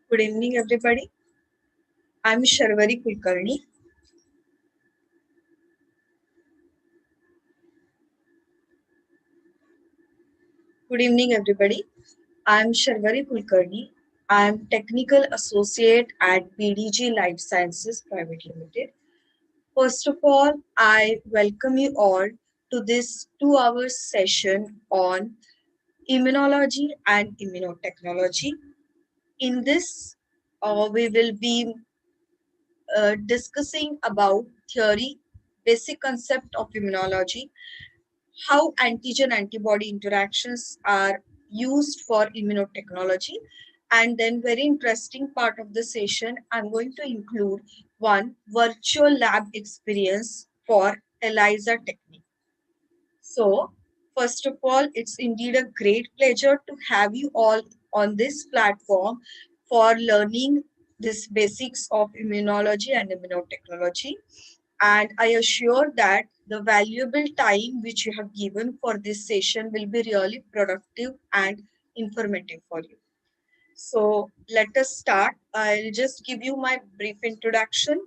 Good evening, everybody. I'm Sharvari Kulkarni. Good evening, everybody. I'm Sharvari Kulkarni. I'm Technical Associate at BDG Lifesciences Private Limited. First of all, I welcome you all to this 2 hour session on immunology and immunotechnology. In this, we will be discussing about theory, basic concept of immunology, how antigen antibody interactions are used for immunotechnology, and then very interesting part of the session I'm going to include one virtual lab experience for ELISA technique. So first of all, it's indeed a great pleasure to have you all on this platform for learning this basics of immunology and immunotechnology. And I assure that the valuable time which you have given for this session will be really productive and informative for you. So let us start. I'll just give you my brief introduction.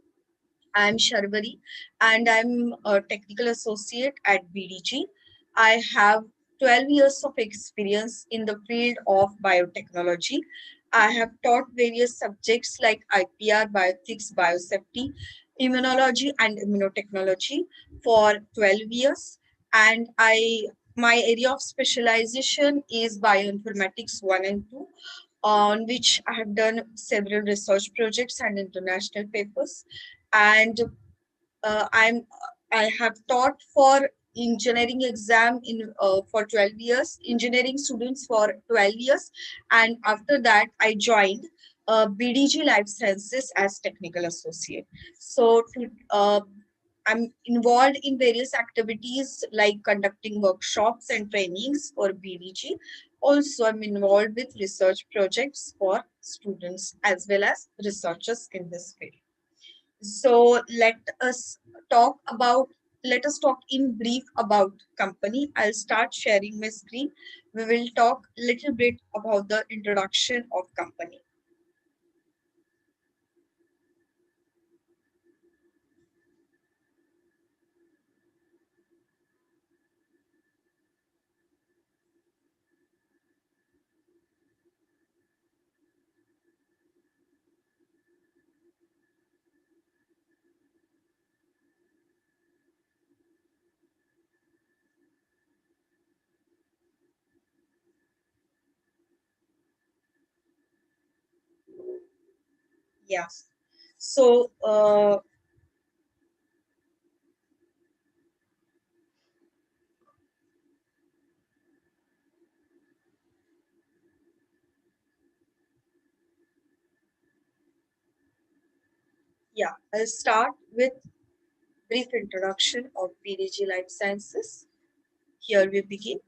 I'm Sharvari and I'm a technical associate at BDG. I have 12 years of experience in the field of biotechnology. I have taught various subjects like IPR, bioethics, biosafety, immunology, and immunotechnology for 12 years. And my area of specialization is bioinformatics 1 and 2, on which I have done several research projects and international papers. And I have taught for engineering exam in for 12 years, engineering students for 12 years, and after that I joined BDG Lifesciences as technical associate. So I'm involved in various activities like conducting workshops and trainings for BDG. Also, I'm involved with research projects for students as well as researchers in this field. So talk about let us talk in brief about company. I'll start sharing my screen. We will talk little bit about the introduction of company. Yeah. So yeah, I'll start with brief introduction of BDG Life Sciences. Here we begin.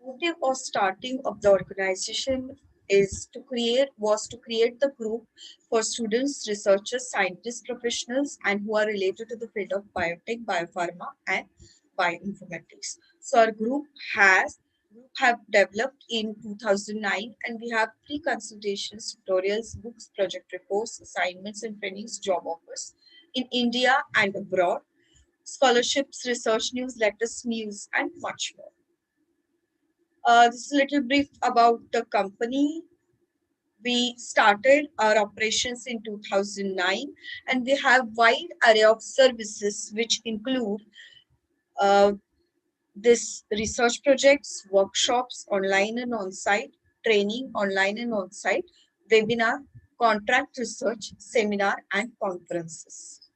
Motive or starting of the organization was to create the group for students, researchers, scientists, professionals, and who are related to the field of biotech, biopharma, and bioinformatics. So our group have developed in 2009, and we have free consultations, tutorials, books, project reports, assignments, and trainings, job offers in India and abroad, scholarships, research newsletters, news, and much more. This is a little brief about the company. We started our operations in 2009, and we have wide array of services which include uh, this research projects, workshops, online and on-site, training online and on-site, webinar, contract research, seminar, and conferences.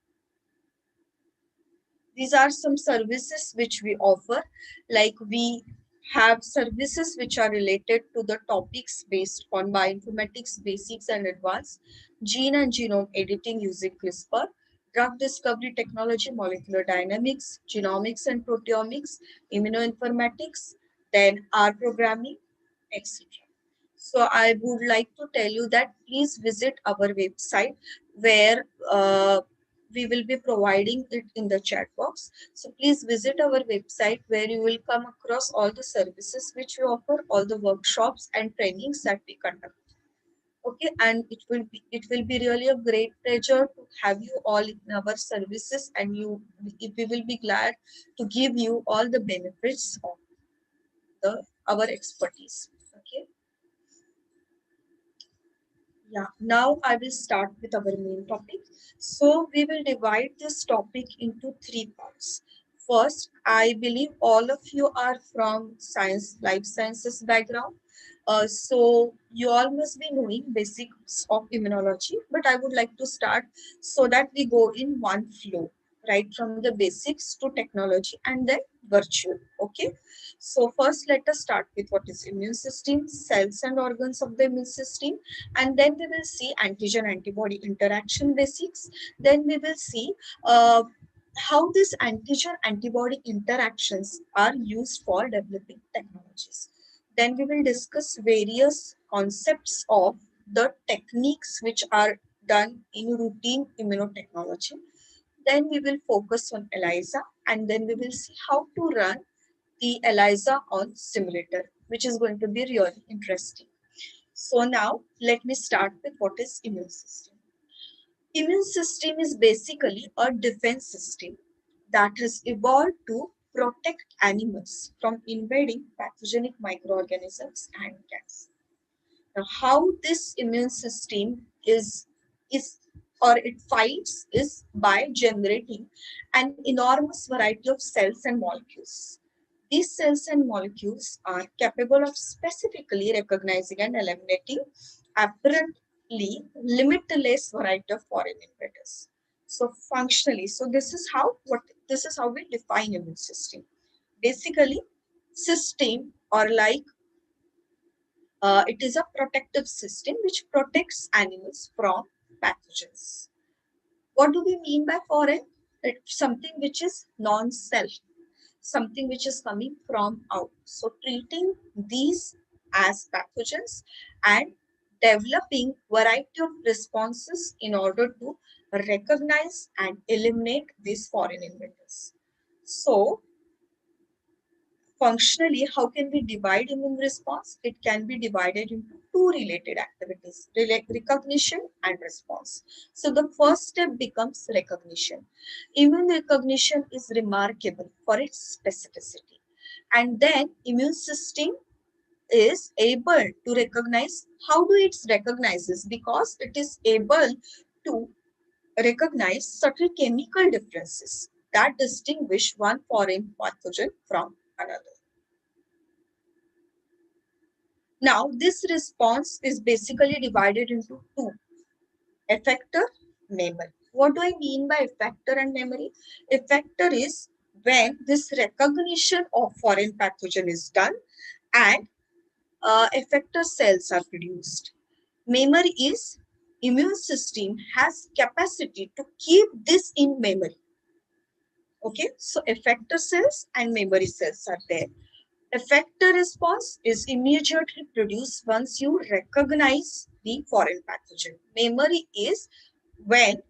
These are some services which we offer, like we have services which are related to the topics based on bioinformatics basics and advanced, gene and genome editing using CRISPR, drug discovery technology, molecular dynamics, genomics and proteomics, immunoinformatics, then R programming, etc. So I would like to tell you that please visit our website where we will be providing it in the chat box. So please visit our website where you will come across all the services which we offer, all the workshops and trainings that we conduct. Okay, and it will be really a great pleasure to have you all in our services, and we will be glad to give you all the benefits of our expertise. Okay. Yeah, now I will start with our main topic. So we will divide this topic into three parts. First, I believe all of you are from life sciences background. So you all must be knowing basics of immunology, but I would like to start so that we go in one flow, right from the basics to technology and then virtual. Okay. So first, let us start with what is immune system, cells and organs of the immune system, and then we will see antigen antibody interaction basics. Then we will see how these antigen antibody interactions are used for developing technologies. Then we will discuss various concepts of the techniques which are done in routine immunotechnology. Then we will focus on ELISA, and then we will see how to run the ELISA on simulator, which is going to be really interesting. So now let me start with what is immune system. Immune system is basically a defense system that has evolved to protect animals from invading pathogenic microorganisms and cancer. Now, how this immune system is or it fights is by generating an enormous variety of cells and molecules. These cells and molecules are capable of specifically recognizing and eliminating apparently limitless variety of foreign invaders. So functionally, this is how we define immune system. Basically, system or like it is a protective system which protects animals from pathogens. What do we mean by foreign? It's something which is non-self, something which is coming from out. So treating these as pathogens and developing variety of responses in order to recognize and eliminate these foreign invaders. So functionally, how can we divide immune response? It can be divided into two related activities, recognition and response. So the first step becomes recognition. Immune recognition is remarkable for its specificity. And then immune system is able to recognize. How do it recognizes? Because it is able to recognize subtle chemical differences that distinguish one foreign pathogen from another. Now, this response is basically divided into two, effector, memory. What do I mean by effector and memory? Effector is when this recognition of foreign pathogen is done and effector cells are produced. Memory is immune system has capacity to keep this in memory. Okay, so effector cells and memory cells are there. Effector response is immediately produced once you recognize the foreign pathogen. Memory is when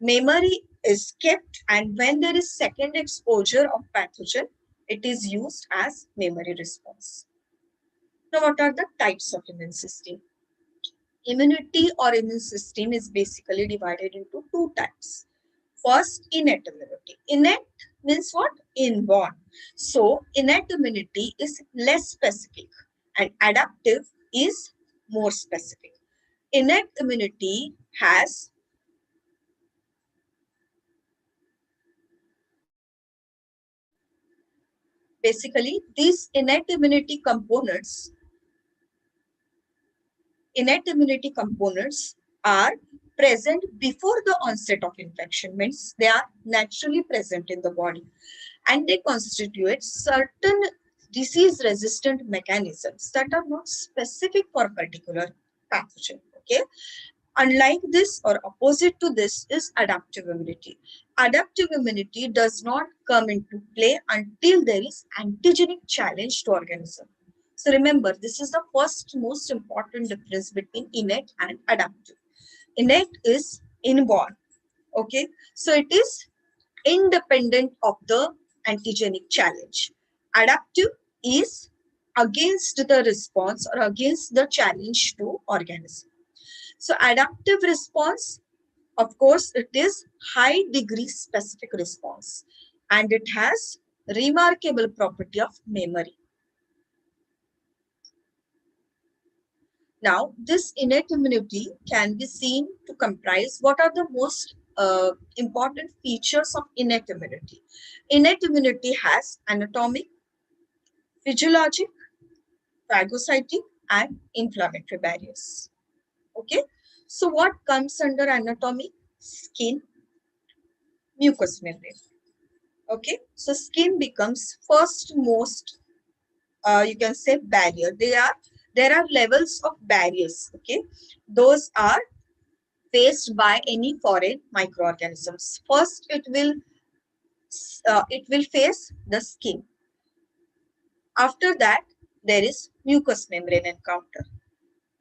memory is kept and when there is second exposure of pathogen, it is used as memory response. Now, what are the types of immune system? Immunity or immune system is basically divided into two types. First, innate immunity. Innate means what? Inborn. So, innate immunity is less specific and adaptive is more specific. Innate immunity has basically these innate immunity components are present before the onset of infection, means they are naturally present in the body and they constitute certain disease resistant mechanisms that are not specific for a particular pathogen. Okay. Unlike this or opposite to this is adaptive immunity. Adaptive immunity does not come into play until there is antigenic challenge to organism. So remember, this is the first most important difference between innate and adaptive. Innate is inborn. Okay, so it is independent of the antigenic challenge. Adaptive is against the response or against the challenge to organism. So adaptive response, of course, it is high degree specific response and it has remarkable property of memory. Now, this innate immunity can be seen to comprise what are the most important features of innate immunity. Innate immunity has anatomic, physiologic, phagocytic, and inflammatory barriers. Okay, so what comes under anatomy? Skin, mucous membrane. Okay, so skin becomes first most, you can say, barrier. There are levels of barriers. Okay, those are faced by any foreign microorganisms. First, it will face the skin. After that, there is mucous membrane encounter.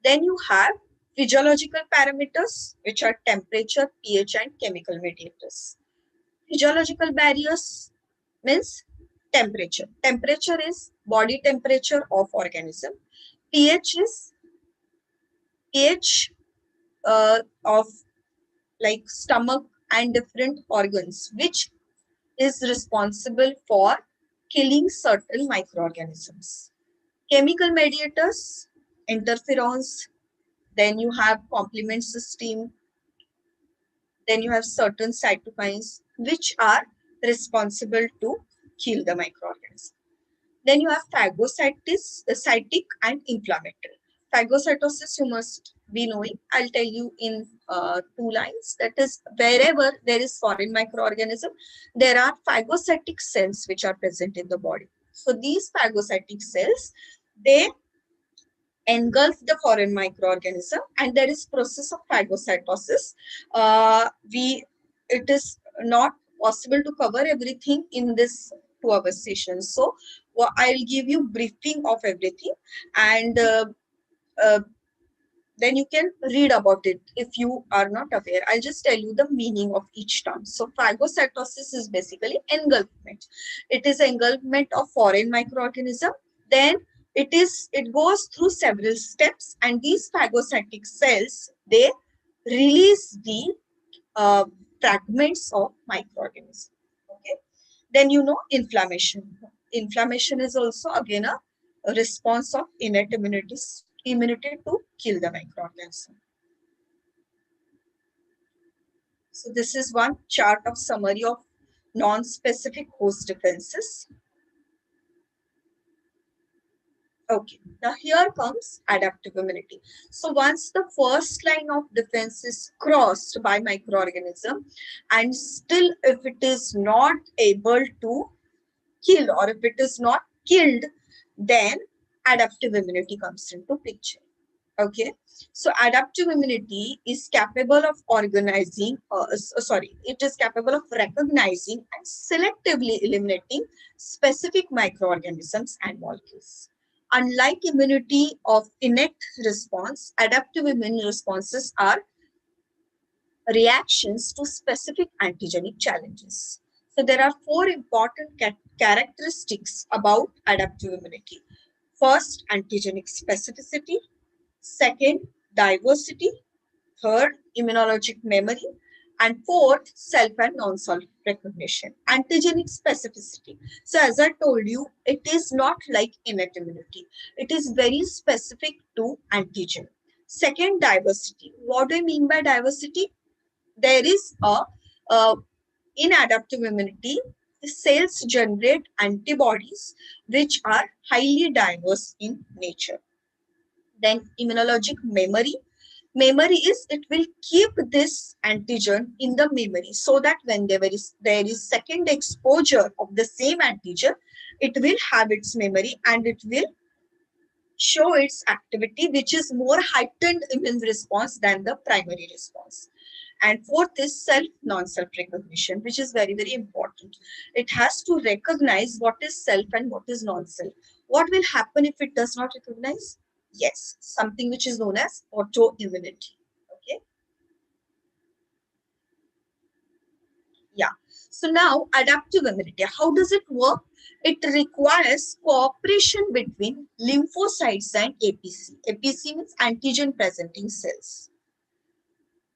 Then you have physiological parameters, which are temperature, pH, and chemical mediators. Physiological barriers means temperature. Temperature is body temperature of organism. pH is pH of like stomach and different organs, which is responsible for killing certain microorganisms. Chemical mediators, interferons, then you have complement system, then you have certain cytokines which are responsible to kill the microorganism. Then you have phagocytic and inflammatory. Phagocytosis you must be knowing. I'll tell you in 2 lines. That is, wherever there is foreign microorganism, there are phagocytic cells which are present in the body. So these phagocytic cells, they engulf the foreign microorganism and there is process of phagocytosis. It is not possible to cover everything in this 2 hour session. So I'll give you briefing of everything and uh, then you can read about it if you are not aware. I'll just tell you the meaning of each term. So phagocytosis is basically engulfment. It is engulfment of foreign microorganism. Then it goes through several steps and these phagocytic cells, they release the uh, fragments of microorganism. Okay. Then you know inflammation. Inflammation is also again a response of innate immunity to kill the microorganism. So this is one chart of summary of non-specific host defenses. Okay, now here comes adaptive immunity. So once the first line of defense is crossed by microorganism and still if it is not able to kill or if it is not killed, then adaptive immunity comes into picture. Okay, so adaptive immunity is capable of it is capable of recognizing and selectively eliminating specific microorganisms and molecules. Unlike immunity of innate response, adaptive immune responses are reactions to specific antigenic challenges. So there are 4 important characteristics about adaptive immunity. First, antigenic specificity. Second, diversity. Third, immunologic memory. And fourth, self and non-self recognition. Antigenic specificity. So as I told you, it is not like innate immunity. It is very specific to antigen. Second, diversity. What do I mean by diversity? There is in adaptive immunity, the cells generate antibodies which are highly diverse in nature. Then immunologic memory. Memory is it will keep this antigen in the memory so that when there is second exposure of the same antigen, it will have its memory and it will show its activity, which is more heightened immune response than the primary response. And fourth is self, non-self recognition, which is very, very important. It has to recognize what is self and what is non-self. What will happen if it does not recognize? Yes, something which is known as autoimmunity. Okay. So now adaptive immunity, how does it work? It requires cooperation between lymphocytes and APC. APC means antigen presenting cells.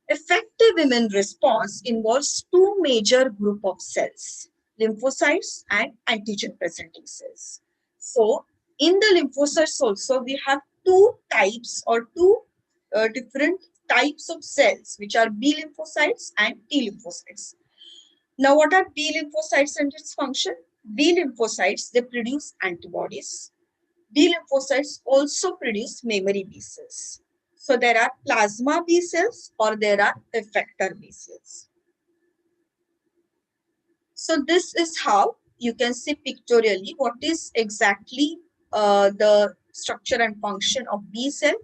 Effective immune response involves two major group of cells, lymphocytes and antigen presenting cells. So in the lymphocytes also we have two types or two different types of cells, which are B lymphocytes and T lymphocytes. Now what are B lymphocytes and its function? B lymphocytes, they produce antibodies. B lymphocytes also produce memory B cells. So there are plasma B cells or there are effector B cells. So this is how you can see pictorially what is exactly the structure and function of B cell,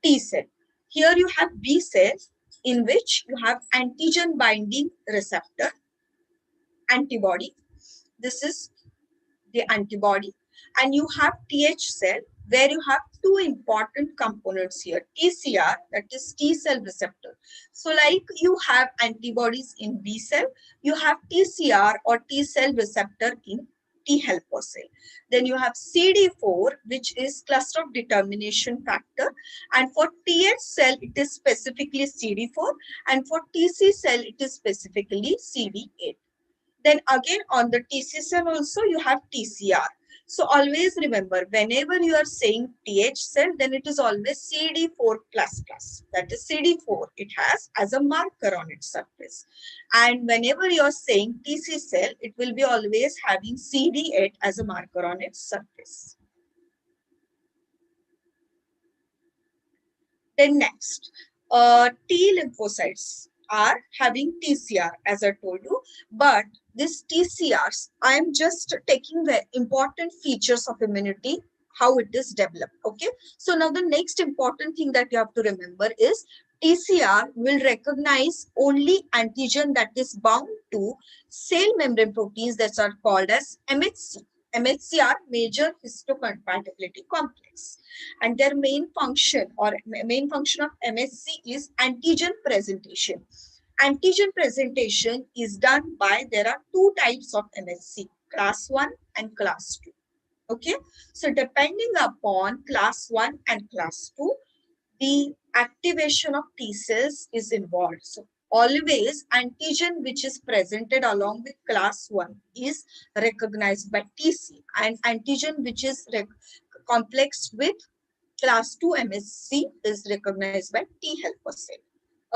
T cell. Here you have B cells in which you have antigen binding receptor, antibody. This is the antibody, and you have TH cell where you have two important components here, TCR, that is T cell receptor. So like you have antibodies in B cell, you have TCR or T cell receptor in T helper cell. Then you have CD4, which is cluster of determination factor, and for TH cell it is specifically CD4, and for TC cell it is specifically CD8. Then again on the TC cell also you have TCR. So always remember, whenever you are saying TH cell, then it is always CD4++. That is CD4. It has as a marker on its surface. And whenever you are saying TC cell, it will be always having CD8 as a marker on its surface. Then next, T lymphocytes are having TCR, as I told you, but this TCRs, I am just taking the important features of immunity, how it is developed. Okay, so now the next important thing that you have to remember is TCR will recognize only antigen that is bound to cell membrane proteins that are called as MHC. MHC are major histocompatibility complex, and their main function or main function of MHC is antigen presentation. Antigen presentation is done by, there are two types of MHC, class 1 and class 2. Okay, so depending upon class 1 and class 2, the activation of T cells is involved. So always antigen which is presented along with class 1 is recognized by TC, and antigen which is complexed with class 2 MSC is recognized by T helper cell.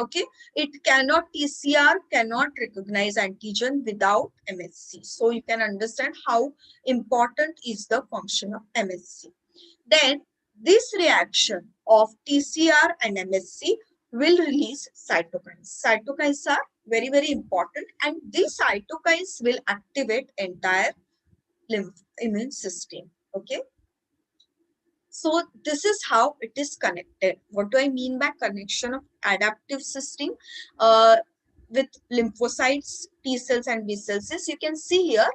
Okay, it cannot, TCR cannot recognize antigen without MSC. So you can understand how important is the function of MSC. Then this reaction of TCR and MSC will release cytokines. Cytokines are very, very important, and these cytokines will activate entire lymph immune system. Okay. So this is how it is connected. What do I mean by connection of adaptive system with lymphocytes, T cells and B cells? Is you can see here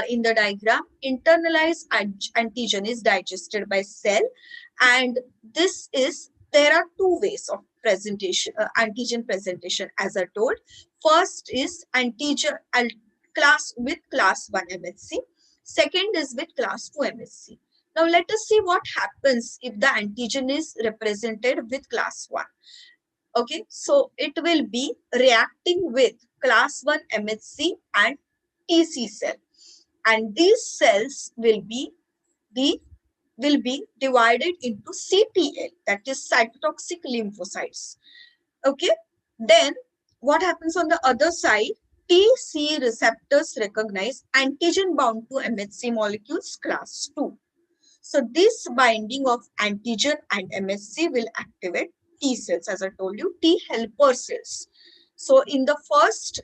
in the diagram, internalized antigen is digested by cell, and this is, there are two ways of presentation, antigen presentation, as I told. First is antigen class with class 1 MHC. Second is with class 2 MHC. Now let us see what happens if the antigen is represented with class 1. Okay, so it will be reacting with class 1 MHC and TC cell. And these cells will be divided into CTL, that is cytotoxic lymphocytes. Okay, then what happens on the other side? TC receptors recognize antigen bound to MHC molecules class 2. So this binding of antigen and MSC will activate T cells, as I told you, T helper cells. So in the first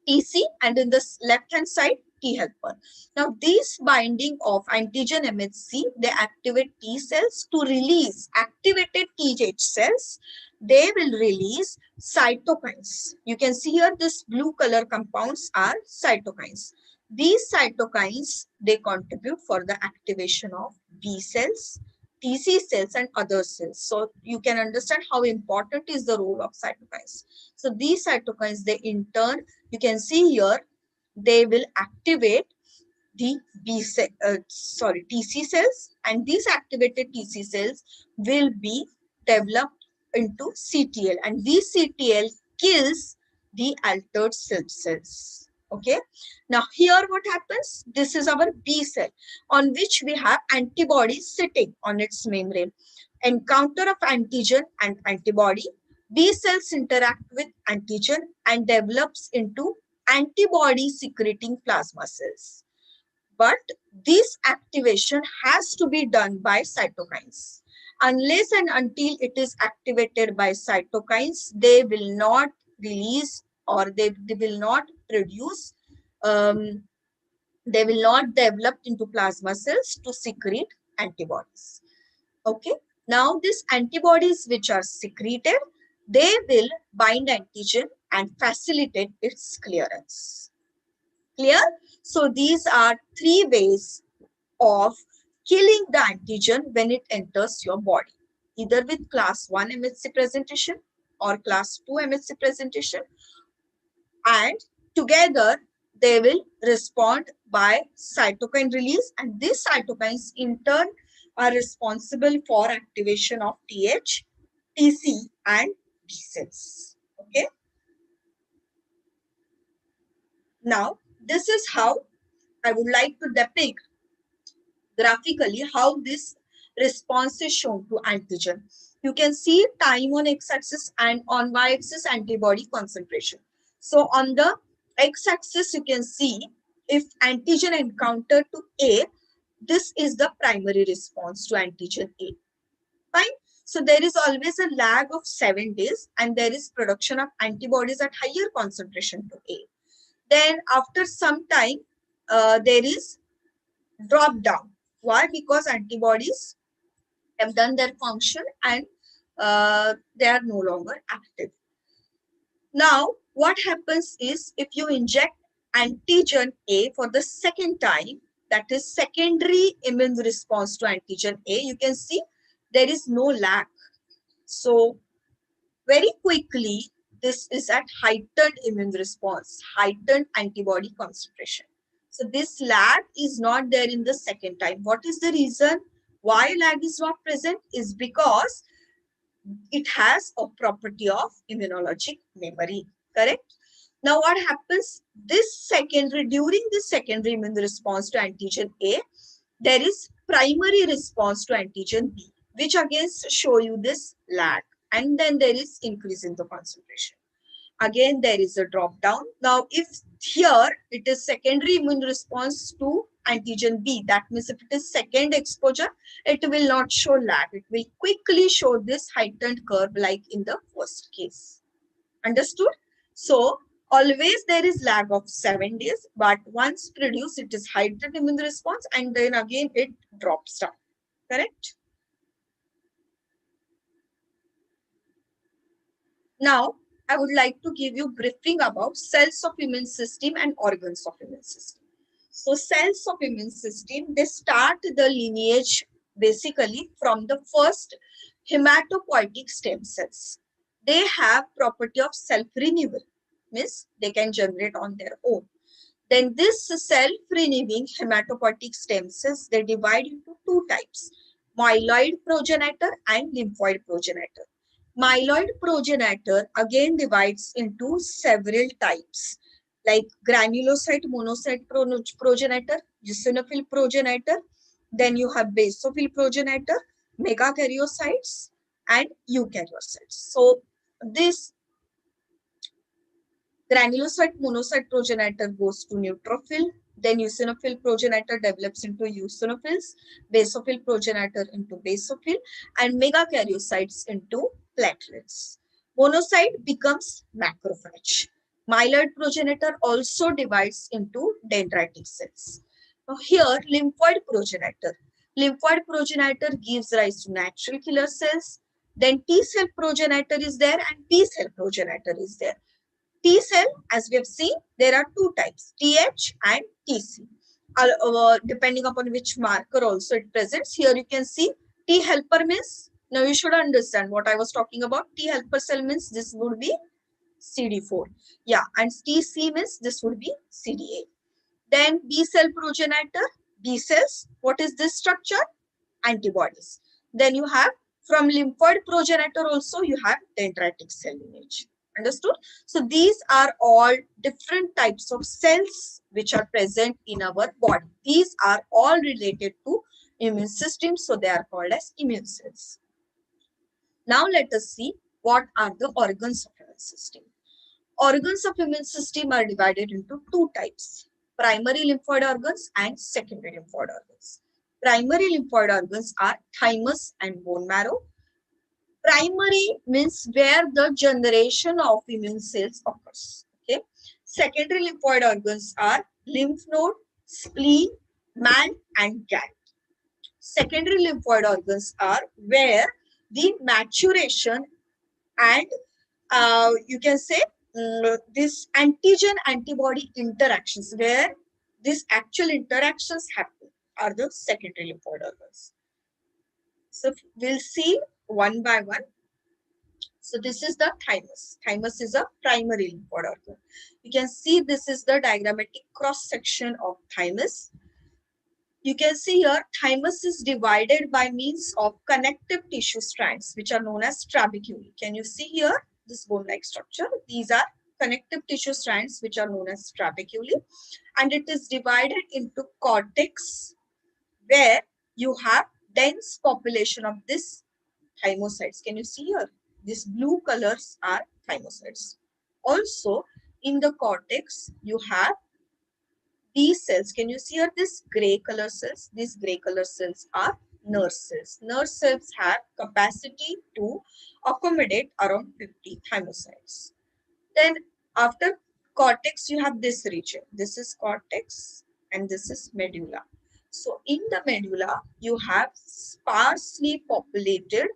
TC and in the left hand side T helper. Now this binding of antigen MHC, they activate T cells to release activated TH cells. They will release cytokines. You can see here this blue color compounds are cytokines. These cytokines, they contribute for the activation of B cells, TC cells and other cells. So you can understand how important is the role of cytokines. So these cytokines, they in turn, you can see here, they will activate the TC cells, and these activated TC cells will be developed into CTL, and these CTL kills the altered cells. Okay. Now here what happens? This is our B cell on which we have antibodies sitting on its membrane. Encounter of antigen and antibody, B cells interact with antigen and develops into antibody secreting plasma cells. But this activation has to be done by cytokines. Unless and until it is activated by cytokines, they will not release, or they will not produce, they will not develop into plasma cells to secrete antibodies. Okay. Now these antibodies which are secreted, they will bind antigen and facilitate its clearance. Clear? So these are three ways of killing the antigen when it enters your body, either with class 1 MHC presentation or class 2 MHC presentation, and together they will respond by cytokine release, and these cytokines in turn are responsible for activation of TH, TC and B cells. Okay. Now this is how I would like to depict graphically how this response is shown to antigen. You can see time on x-axis and on y-axis antibody concentration. So on the x-axis, you can see if antigen encountered to A, this is the primary response to antigen A. Fine. So there is always a lag of 7 days and there is production of antibodies at higher concentration to A. Then after some time, there is drop down. Why? Because antibodies have done their function and they are no longer active. Now, what happens is if you inject antigen A for the second time, that is secondary immune response to antigen A, you can see there is no lag. So very quickly, this is at heightened immune response, heightened antibody concentration. So this lag is not there in the second time. What is the reason why lag is not present? Is because it has a property of immunologic memory, correct? Now what happens? During this secondary immune response to antigen A, there is primary response to antigen B, which again show you this lag, and then there is increase in the concentration. Again, there is a drop down. Now, if here it is secondary immune response to antigen B, that means if it is second exposure, it will not show lag. It will quickly show this heightened curve like in the first case. Understood? So, always there is lag of 7 days, but once produced, it is heightened immune response and then again it drops down. Correct? Now, I would like to give you briefing about cells of immune system and organs of immune system. So cells of immune system, they start the lineage basically from the first hematopoietic stem cells. They have property of self-renewal, means they can generate on their own. Then this self-renewing hematopoietic stem cells, they divide into two types, myeloid progenitor and lymphoid progenitor. Myeloid progenitor again divides into several types like granulocyte monocyte progenitor, eosinophil progenitor, then you have basophil progenitor, megakaryocytes and eukaryocytes. So this granulocyte monocyte progenitor goes to neutrophil, then eosinophil progenitor develops into eosinophils, basophil progenitor into basophil, and megakaryocytes into platelets. Monocyte becomes macrophage. Myeloid progenitor also divides into dendritic cells. Now here, lymphoid progenitor. Lymphoid progenitor gives rise to natural killer cells. Then T cell progenitor is there and B cell progenitor is there. T cell, as we have seen, there are two types, TH and TC. Depending upon which marker also it presents. Here you can see T helper means, now you should understand what I was talking about. T helper cell means this would be CD4. Yeah, and TC means this would be CD8. Then B cell progenitor, B cells. What is this structure? Antibodies. Then you have from lymphoid progenitor also you have dendritic cell lineage. Understood? So these are all different types of cells which are present in our body. These are all related to immune system, so they are called as immune cells. Now let us see what are the organs of immune system. Organs of immune system are divided into two types: primary lymphoid organs and secondary lymphoid organs. Primary lymphoid organs are thymus and bone marrow. Primary means where the generation of immune cells occurs. Okay. Secondary lymphoid organs are lymph node, spleen, man, and gland. Secondary lymphoid organs are where the maturation and you can say this antigen antibody interactions, where these actual interactions happen, are the secondary lymphoid organs. So we'll see one by one. So this is the thymus. Thymus is a primary lymphoid organ. You can see this is the diagrammatic cross section of thymus. You can see here thymus is divided by means of connective tissue strands which are known as trabeculae. Can you see here this bone-like structure? These are connective tissue strands which are known as trabeculae, and it is divided into cortex where you have dense population of this thymocytes. Can you see here? These blue colors are thymocytes. Also in the cortex you have these cells. Can you see here this gray color cells? These gray color cells are nerve cells. Nerve cells have capacity to accommodate around 50 thymocytes. Then after cortex, you have this region. This is cortex and this is medulla. So in the medulla, you have sparsely populated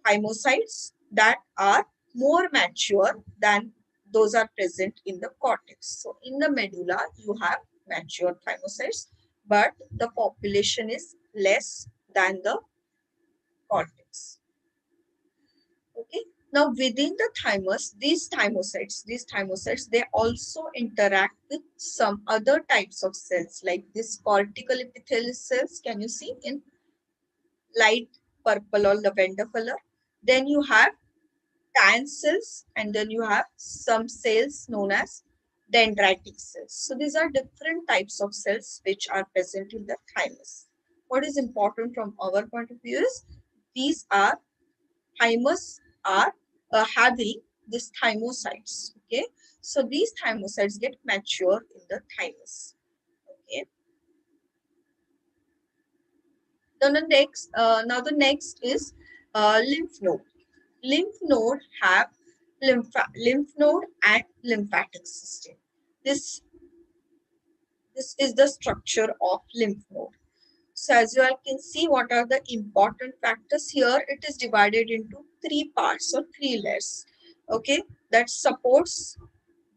thymocytes that are more mature than those are present in the cortex. So in the medulla, you have mature thymocytes, but the population is less than the cortex. Okay. Now within the thymus, these thymocytes, they also interact with some other types of cells like this cortical epithelial cells. Can you see in light purple or lavender color? Then you have tan cells, and then you have some cells known as dendritic cells. So these are different types of cells which are present in the thymus. What is important from our point of view is these are thymus are having these thymocytes. Okay, so these thymocytes get mature in the thymus. Okay, then now the next is lymph node. Lymph node have lymph node and lymphatic system. This is the structure of lymph node. So as you all can see, what are the important factors here? It is divided into three parts or three layers. Okay, that supports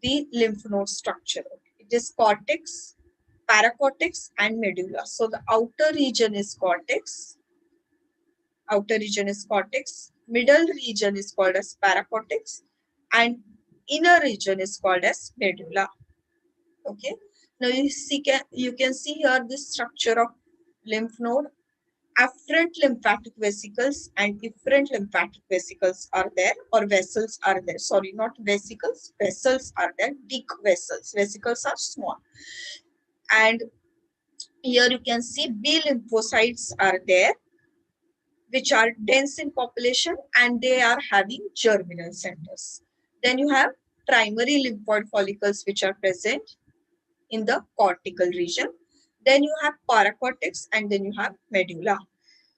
the lymph node structure. It is cortex, paracortex, and medulla. So the outer region is cortex. Middle region is called as paracortex, and inner region is called as medulla. Okay. Now you can see here this structure of lymph node. Afferent lymphatic vesicles and efferent lymphatic vesicles are there, or vessels are there. Sorry, not vesicles, vessels are there. Big vessels. Vesicles are small. And here you can see B lymphocytes are there, which are dense in population and they are having germinal centers. Then you have primary lymphoid follicles which are present in the cortical region. Then you have paracortex and then you have medulla.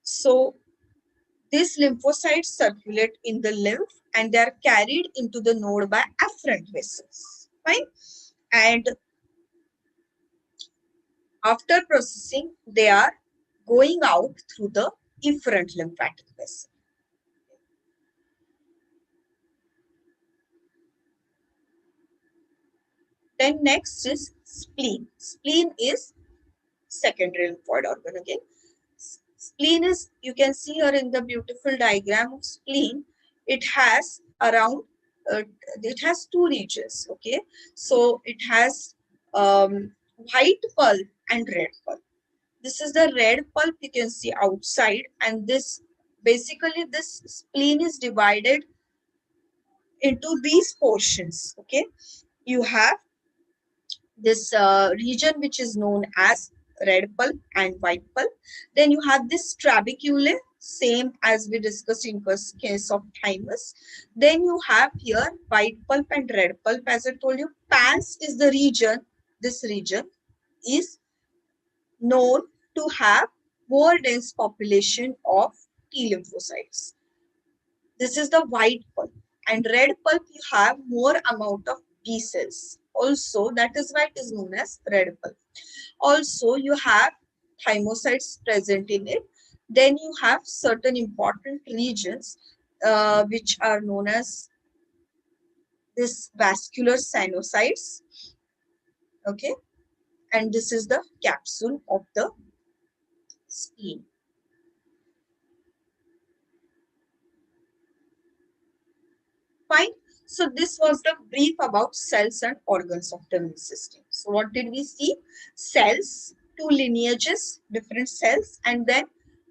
So these lymphocytes circulate in the lymph and they are carried into the node by afferent vessels. Fine. And after processing, they are going out through the efferent lymphatic vessel. Then next is spleen. Spleen is secondary lymphoid organ again. Spleen is, you can see here in the beautiful diagram of spleen, it has around uh, it has two regions. Okay, so it has white pulp and red pulp. This is the red pulp you can see outside, and this basically this spleen is divided into these portions. Okay, you have this region which is known as red pulp and white pulp. Then you have this trabeculae, same as we discussed in case of thymus. Then you have here white pulp and red pulp. As I told you, pans is the region. This region is known to have more dense population of T lymphocytes. This is the white pulp. And red pulp, you have more amount of B cells. Also, that is why it is known as red pulp. Also, you have thymocytes present in it. Then you have certain important regions which are known as this vascular cyanocytes. Okay, and this is the capsule of the spleen. Fine. So this was the brief about cells and organs of the immune system. So what did we see? Cells, two lineages, different cells, and then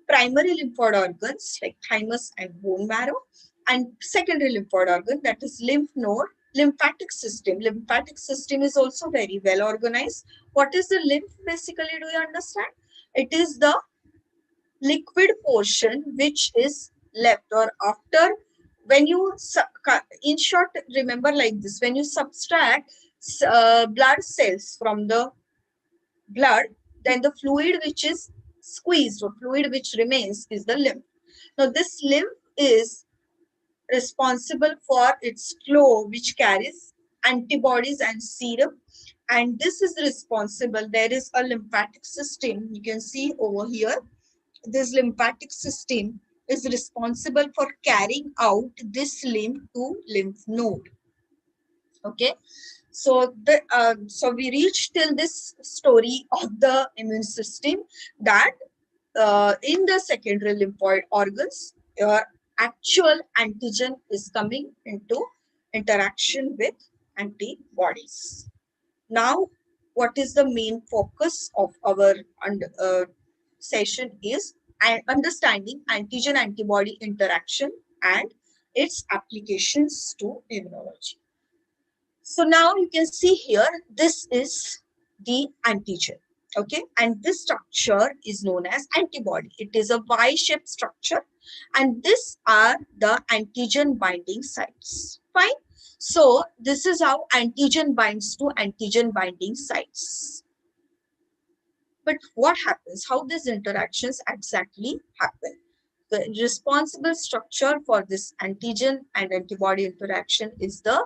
primary lymphoid organs like thymus and bone marrow, and secondary lymphoid organ, that is lymph node, lymphatic system. Lymphatic system is also very well organized. What is the lymph basically? Do you understand? It is the liquid portion which is left, or after, when you in short, remember like this: when you subtract blood cells from the blood, then the fluid which is squeezed or fluid which remains is the lymph. Now this lymph is responsible for its flow, which carries antibodies and serum, and this is responsible. There is a lymphatic system, you can see over here. This lymphatic system is responsible for carrying out this lymph to lymph node. Okay, so we reached till this story of the immune system, that in the secondary lymphoid organs, your actual antigen is coming into interaction with antibodies. Now, what is the main focus of our session is understanding antigen-antibody interaction and its applications to immunology. So now you can see here, this is the antigen. Okay, and this structure is known as antibody. It is a Y-shaped structure, and these are the antigen binding sites. Fine. So this is how antigen binds to antigen binding sites. But what happens? How these interactions exactly happen? The responsible structure for this antigen and antibody interaction is the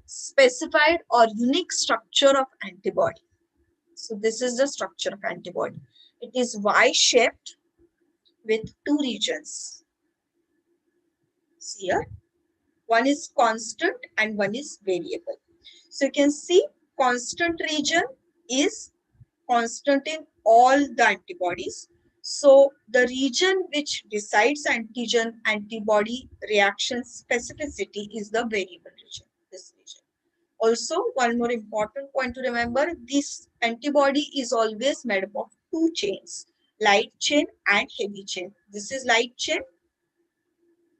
specified or unique structure of antibody. So this is the structure of antibody. It is Y-shaped with two regions. See here, one is constant and one is variable. So you can see constant region is constant in all the antibodies. So the region which decides antigen antibody reaction specificity is the variable region, this region. Also, one more important point to remember, this antibody is always made up of two chains, light chain and heavy chain. This is light chain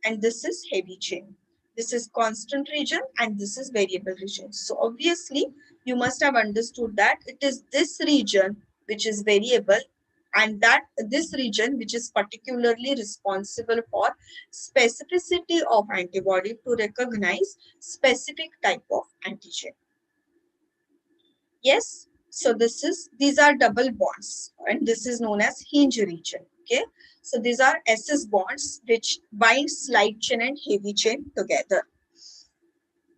and this is heavy chain. This is constant region and this is variable region. So obviously, you must have understood that it is this region which is variable, and that this region which is particularly responsible for specificity of antibody to recognize specific type of antigen. Yes, so these are double bonds, and this is known as hinge region. Okay, so these are SS bonds which binds light chain and heavy chain together.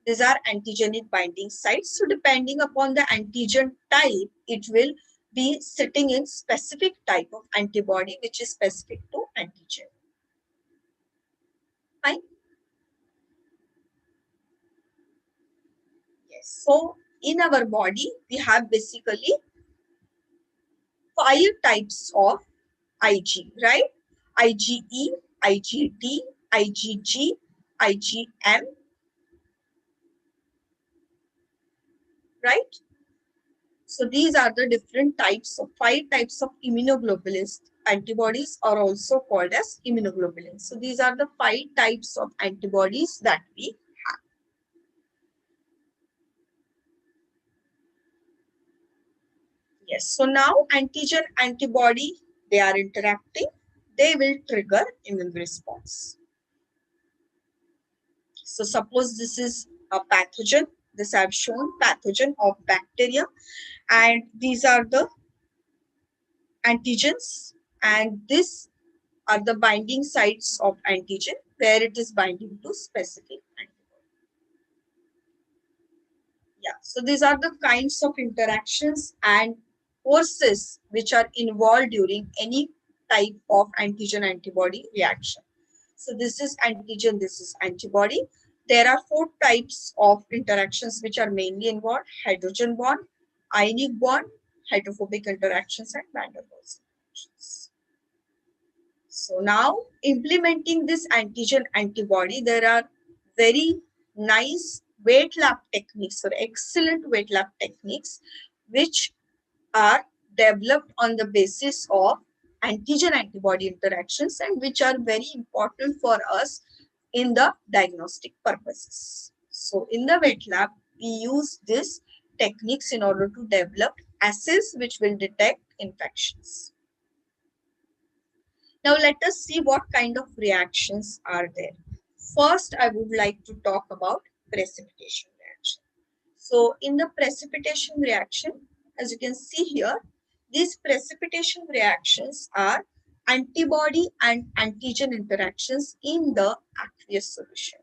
These are antigenic binding sites. So depending upon the antigen type, it will be sitting in specific type of antibody which is specific to antigen. Fine. Yes. So in our body, we have basically 5 types of Ig, right? IgE, IgD, IgG, IgM, right? So these are the different types of 5 types of immunoglobulins. Antibodies are also called as immunoglobulins. So these are the 5 types of antibodies that we have. Yes. So now antigen antibody, they are interacting. They will trigger immune response. So suppose this is a pathogen. This I have shown pathogen of bacteria, and these are the antigens, and this are the binding sites of antigen where it is binding to specific antibody. Yeah, so these are the kinds of interactions and forces which are involved during any type of antigen antibody reaction. So this is antigen, this is antibody. There are 4 types of interactions which are mainly involved: hydrogen bond, ionic bond, hydrophobic interactions, and van der Waals interactions. So now implementing this antigen antibody, there are very nice wet lab techniques or excellent wet lab techniques which are developed on the basis of antigen antibody interactions and which are very important for us in the diagnostic purposes. So in the wet lab, we use these techniques in order to develop assays which will detect infections. Now let us see what kind of reactions are there. First, I would like to talk about precipitation reaction. So in the precipitation reaction, as you can see here, these precipitation reactions are antibody and antigen interactions in the aqueous solution.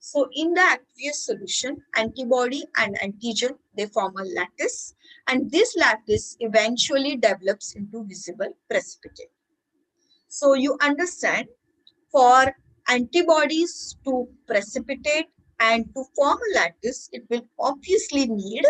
So in the aqueous solution, antibody and antigen, they form a lattice, and this lattice eventually develops into visible precipitate. So you understand, for antibodies to precipitate and to form a lattice, it will obviously need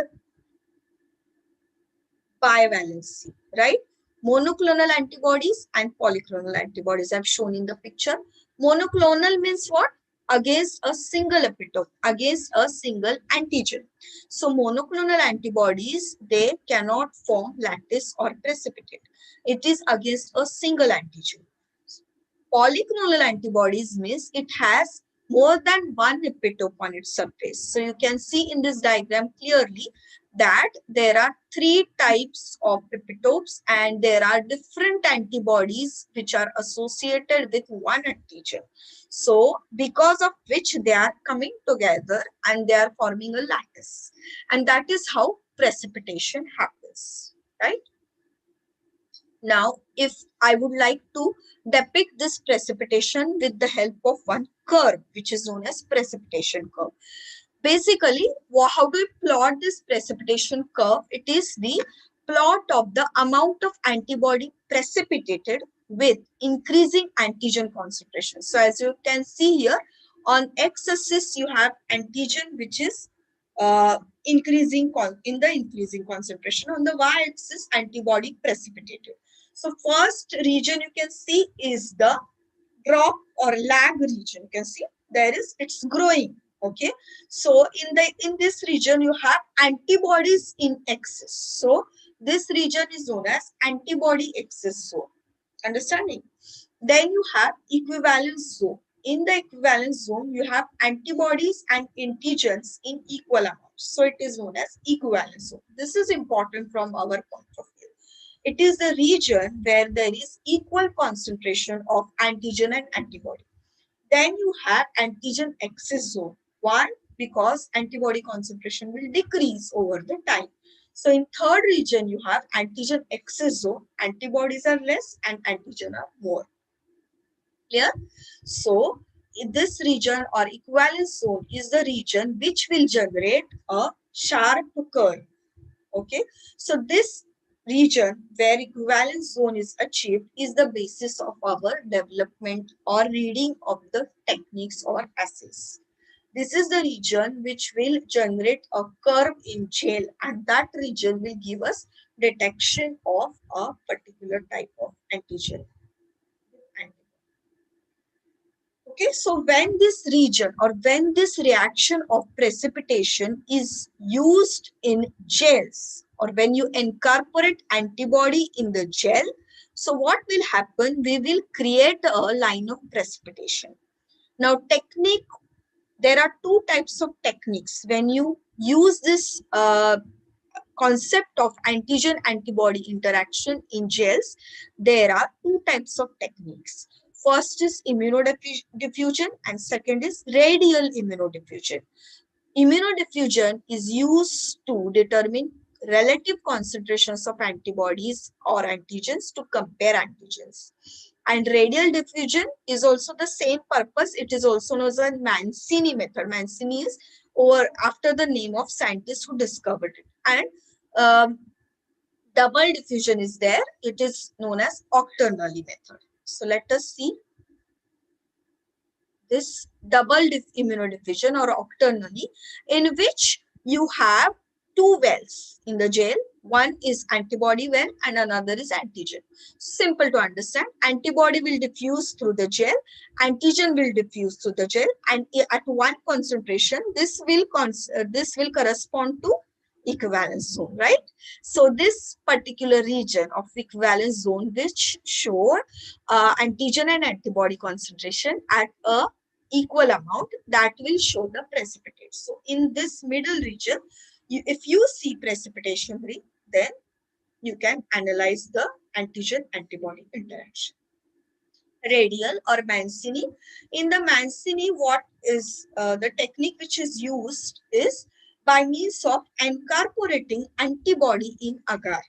bivalency, right? Monoclonal antibodies and polyclonal antibodies I've shown in the picture. Monoclonal means what? Against a single epitope, against a single antigen. So monoclonal antibodies, they cannot form lattice or precipitate. It is against a single antigen. Polyclonal antibodies means it has more than one epitope on its surface. So you can see in this diagram clearly that there are 3 types of epitopes and there are different antibodies which are associated with one antigen. So because of which they are coming together and they are forming a lattice. And that is how precipitation happens, right? Now, if I would like to depict this precipitation with the help of one curve, which is known as precipitation curve. Basically, how do we plot this precipitation curve? It is the plot of the amount of antibody precipitated with increasing antigen concentration. So as you can see here, on x-axis you have antigen which is increasing in the increasing concentration. On the y-axis, antibody precipitated. So first region you can see is the drop or lag region. You can see there is, it's growing. Okay, so in this region you have antibodies in excess. So this region is known as antibody excess zone. Understanding? Then you have equivalence zone. In the equivalence zone, you have antibodies and antigens in equal amounts. So it is known as equivalence zone. This is important from our point of view. It is the region where there is equal concentration of antigen and antibody. Then you have antigen excess zone. Why? Because antibody concentration will decrease over the time. So in third region, you have antigen excess zone. Antibodies are less and antigen are more. Clear? So in this region or equivalence zone is the region which will generate a sharp curve. Okay, so this region where equivalence zone is achieved is the basis of our development or reading of the techniques or assays. This is the region which will generate a curve in gel, and that region will give us detection of a particular type of antigen. Okay, so when this region or when this reaction of precipitation is used in gels, or when you incorporate antibody in the gel, so what will happen? We will create a line of precipitation. Now, technique, there are two types of techniques. When you use this concept of antigen antibody interaction in gels, there are two types of techniques. First is immunodiffusion and second is radial immunodiffusion. Immunodiffusion is used to determine relative concentrations of antibodies or antigens to compare antigens. And radial diffusion is also the same purpose. It is also known as a Mancini method. Mancini is over after the name of scientist who discovered it. And double diffusion is there. It is known as Octernally method. So let us see this double immunodiffusion or octernally, in which you have two wells in the gel. One is antibody well and another is antigen. Simple to understand. Antibody will diffuse through the gel, antigen will diffuse through the gel, and at one concentration, this will correspond to equivalence zone, right? So this particular region of equivalence zone, which show antigen and antibody concentration at a equal amount, that will show the precipitate. So in this middle region, if you see precipitation ring, then you can analyze the antigen antibody interaction. Radial or Mancini. In the Mancini, what is the technique which is used is by means of incorporating antibody in agar.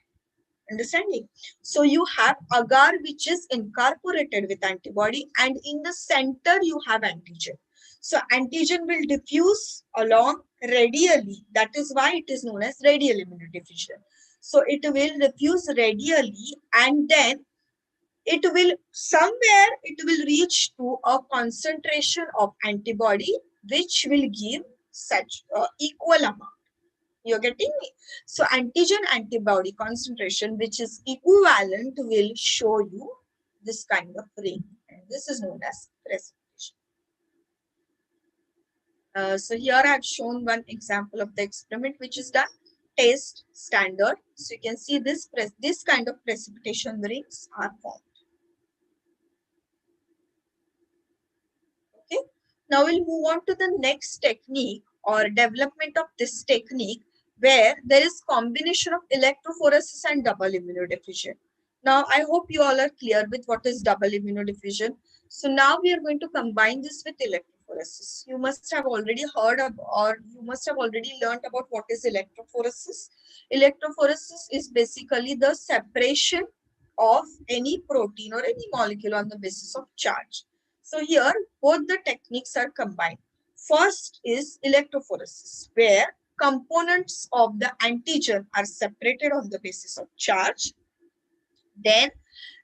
Understanding? So you have agar which is incorporated with antibody, and in the center you have antigen. So antigen will diffuse along radially. That is why it is known as radial immunodiffusion. So it will diffuse radially, and then it will reach to a concentration of antibody which will give such equal amount. You're getting me? So antigen antibody concentration, which is equivalent, will show you this kind of ring. And this is known as precipitation. So here I have shown one example of the experiment which is done. Test standard. So you can see this kind of precipitation rings are formed. Okay. Now we'll move on to the next technique or development of this technique, where there is combination of electrophoresis and double immunodiffusion. Now, I hope you all are clear with what is double immunodiffusion. So now we are going to combine this with electrophoresis. You must have already heard of, or you must have already learned about what is electrophoresis. Electrophoresis is basically the separation of any protein or any molecule on the basis of charge. So here, both the techniques are combined. First is electrophoresis, where components of the antigen are separated on the basis of charge. Then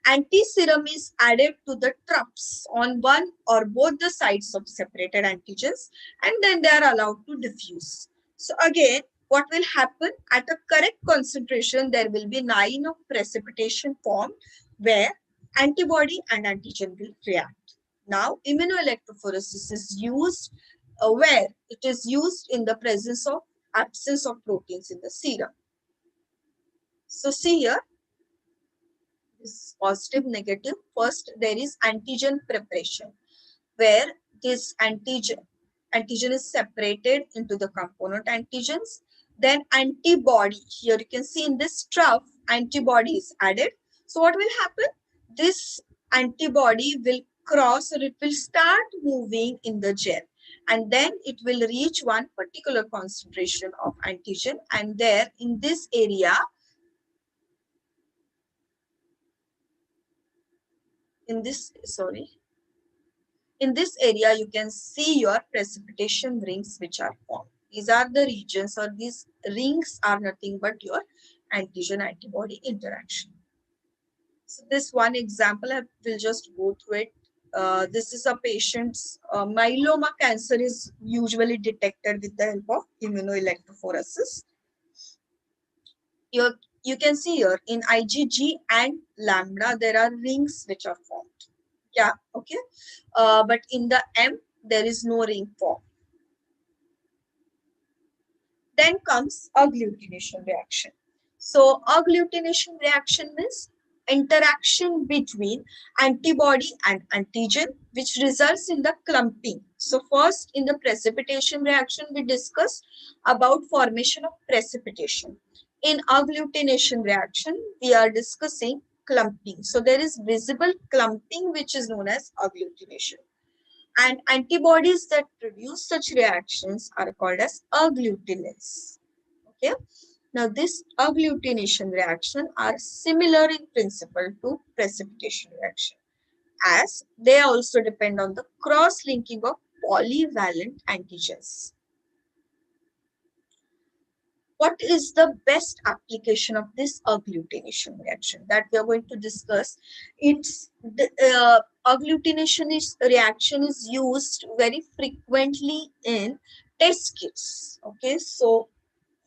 antiserum is added to the troughs on one or both the sides of separated antigens, and then they are allowed to diffuse. So again, what will happen? At a correct concentration, there will be line of precipitation formed where antibody and antigen will react. Now, immunoelectrophoresis is used where it is used in the presence of absence of proteins in the serum. So see here, this positive, negative. First, there is antigen preparation, where this antigen is separated into the component antigens. Then antibody, here you can see in this trough, antibody is added. So what will happen? This antibody will cross, or it will start moving in the gel, and then it will reach one particular concentration of antigen, and there in this area, in this area you can see your precipitation rings which are formed. These are the regions, or these rings are nothing but your antigen antibody interaction. So this one example, I will just go through it. This is a patient's myeloma cancer is usually detected with the help of immunoelectrophoresis. You can see here in IgG and lambda, there are rings which are formed. Yeah, okay. But in the M, there is no ring form. Then comes agglutination reaction. So agglutination reaction means interaction between antibody and antigen, which results in the clumping. So first in the precipitation reaction, we discussed about formation of precipitation. In agglutination reaction, we are discussing clumping. So there is visible clumping, which is known as agglutination. And antibodies that produce such reactions are called as agglutinins. Okay. Now, this agglutination reaction are similar in principle to precipitation reaction, as they also depend on the cross-linking of polyvalent antigens. What is the best application of this agglutination reaction that we are going to discuss? It's the reaction is used very frequently in test kits. Okay, so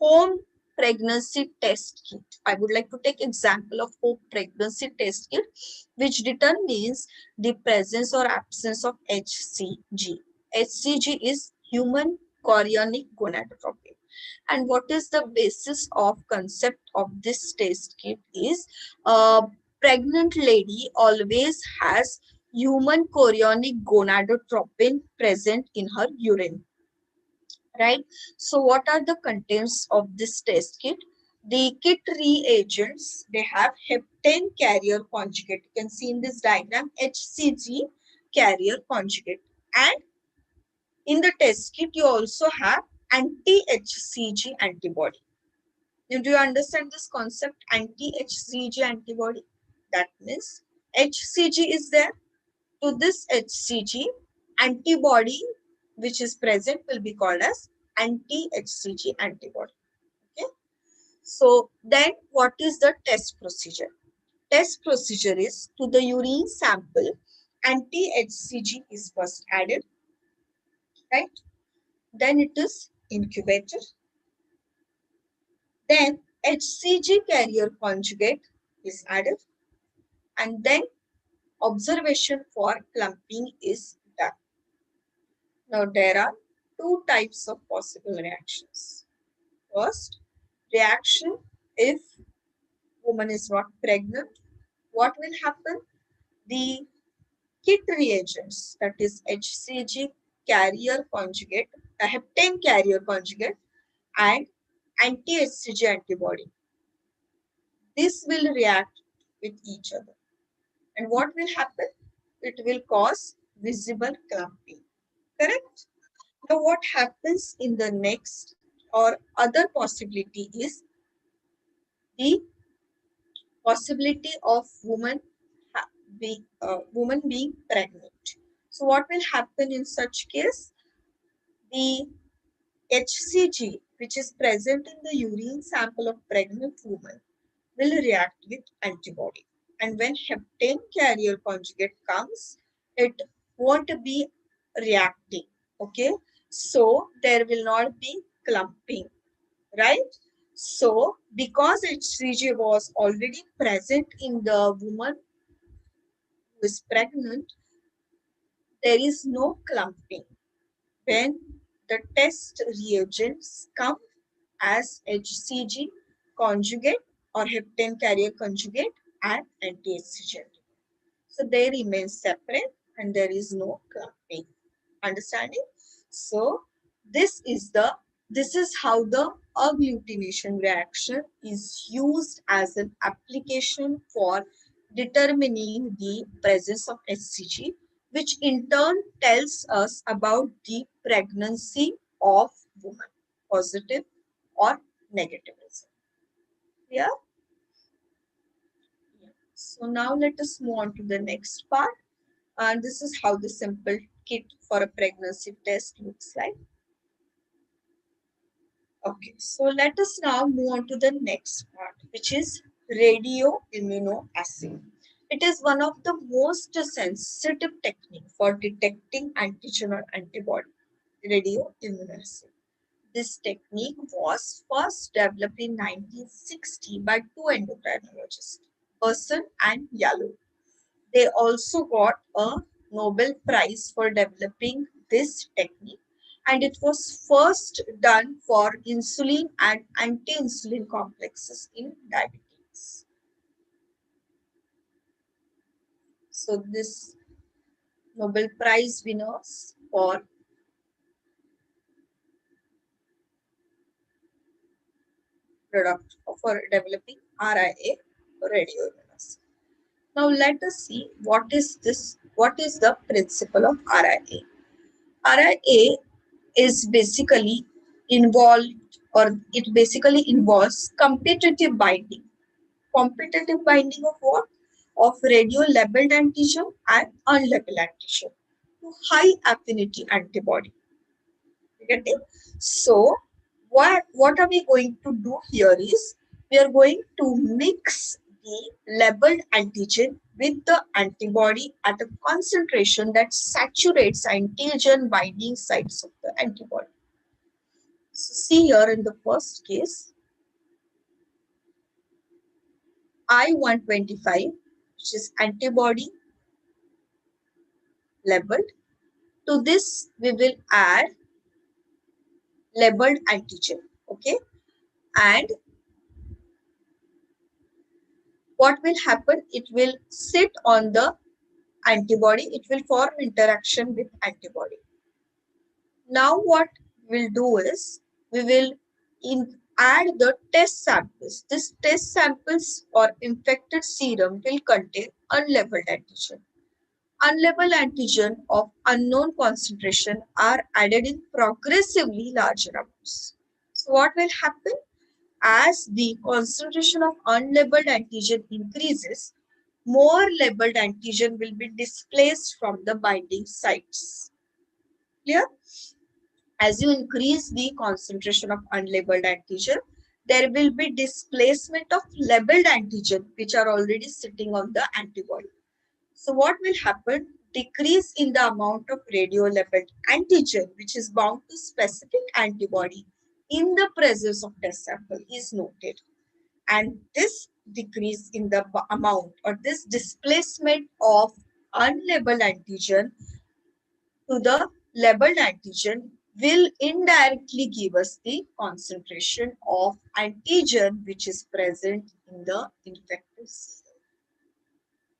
home pregnancy test kit. I would like to take example of home pregnancy test kit, which determines the presence or absence of HCG. HCG is human chorionic gonadotropin. And what is the basis of concept of this test kit is a pregnant lady always has human chorionic gonadotropin present in her urine, right? So what are the contents of this test kit? The kit reagents, they have heptane carrier conjugate. You can see in this diagram HCG carrier conjugate. And in the test kit, you also have anti-HCG antibody. Now, do you understand this concept, anti-HCG antibody? That means HCG is there. To this HCG, antibody which is present will be called as anti-HCG antibody. Okay. So then what is the test procedure? Test procedure is to the urine sample, anti-HCG is first added, right? Then it is incubated. Then HCG carrier conjugate is added, and then observation for clumping is done. Now there are two types of possible reactions. First, reaction if woman is not pregnant. What will happen? The kit reagents, that is HCG carrier conjugate, a heptane carrier conjugate, and anti-HCG antibody. This will react with each other. And what will happen? It will cause visible clumping. Correct? Now, what happens in the next or other possibility is the possibility of woman being pregnant. So, what will happen in such case? The HCG, which is present in the urine sample of pregnant woman, will react with antibody. And when heptane carrier conjugate comes, it won't be reacting. Okay, so there will not be clumping, right? So because HCG was already present in the woman who is pregnant, there is no clumping when the test reagents come as HCG conjugate or heptane carrier conjugate and anti-HCG. So they remain separate and there is no clumping. Understanding? So this is how the agglutination reaction is used as an application for determining the presence of HCG, which in turn tells us about the pregnancy of woman, positive or negative result. Yeah. So now let us move on to the next part. And this is how the simple kit for a pregnancy test looks like. Okay, so let us now move on to the next part, which is radio immunoassay. It is one of the most sensitive technique for detecting antigen or antibody, radio immunoassay. This technique was first developed in 1960 by two endocrinologists, Person and Yallo. They also got a Nobel Prize for developing this technique, and it was first done for insulin and anti-insulin complexes in diabetes. So this Nobel Prize winners for product for developing RIA, radioimmunoassay. Now let us see what is this, what is the principle of RIA. RIA is basically involved, or it basically involves competitive binding. Competitive binding of what? Of radio-labeled antigen and unlabeled antigen to high affinity antibody. You get it? So what are we going to do here is we are going to mix the labeled antigen with the antibody at a concentration that saturates antigen binding sites of the antibody. So see here in the first case, I-125, which is antibody labeled. To this, we will add labeled antigen. Okay. And what will happen? It will sit on the antibody. It will form interaction with antibody. Now what we'll do is we will add the test samples. This test samples or infected serum will contain unlabeled antigen. Unlabeled antigen of unknown concentration are added in progressively larger amounts. So what will happen? As the concentration of unlabeled antigen increases, more labeled antigen will be displaced from the binding sites. Clear? As you increase the concentration of unlabeled antigen, there will be displacement of labeled antigen which are already sitting on the antibody. So what will happen? Decrease in the amount of radio-labeled antigen which is bound to specific antibody in the presence of test sample is noted. And this decrease in the amount or this displacement of unlabeled antigen to the labeled antigen will indirectly give us the concentration of antigen which is present in the infected cell.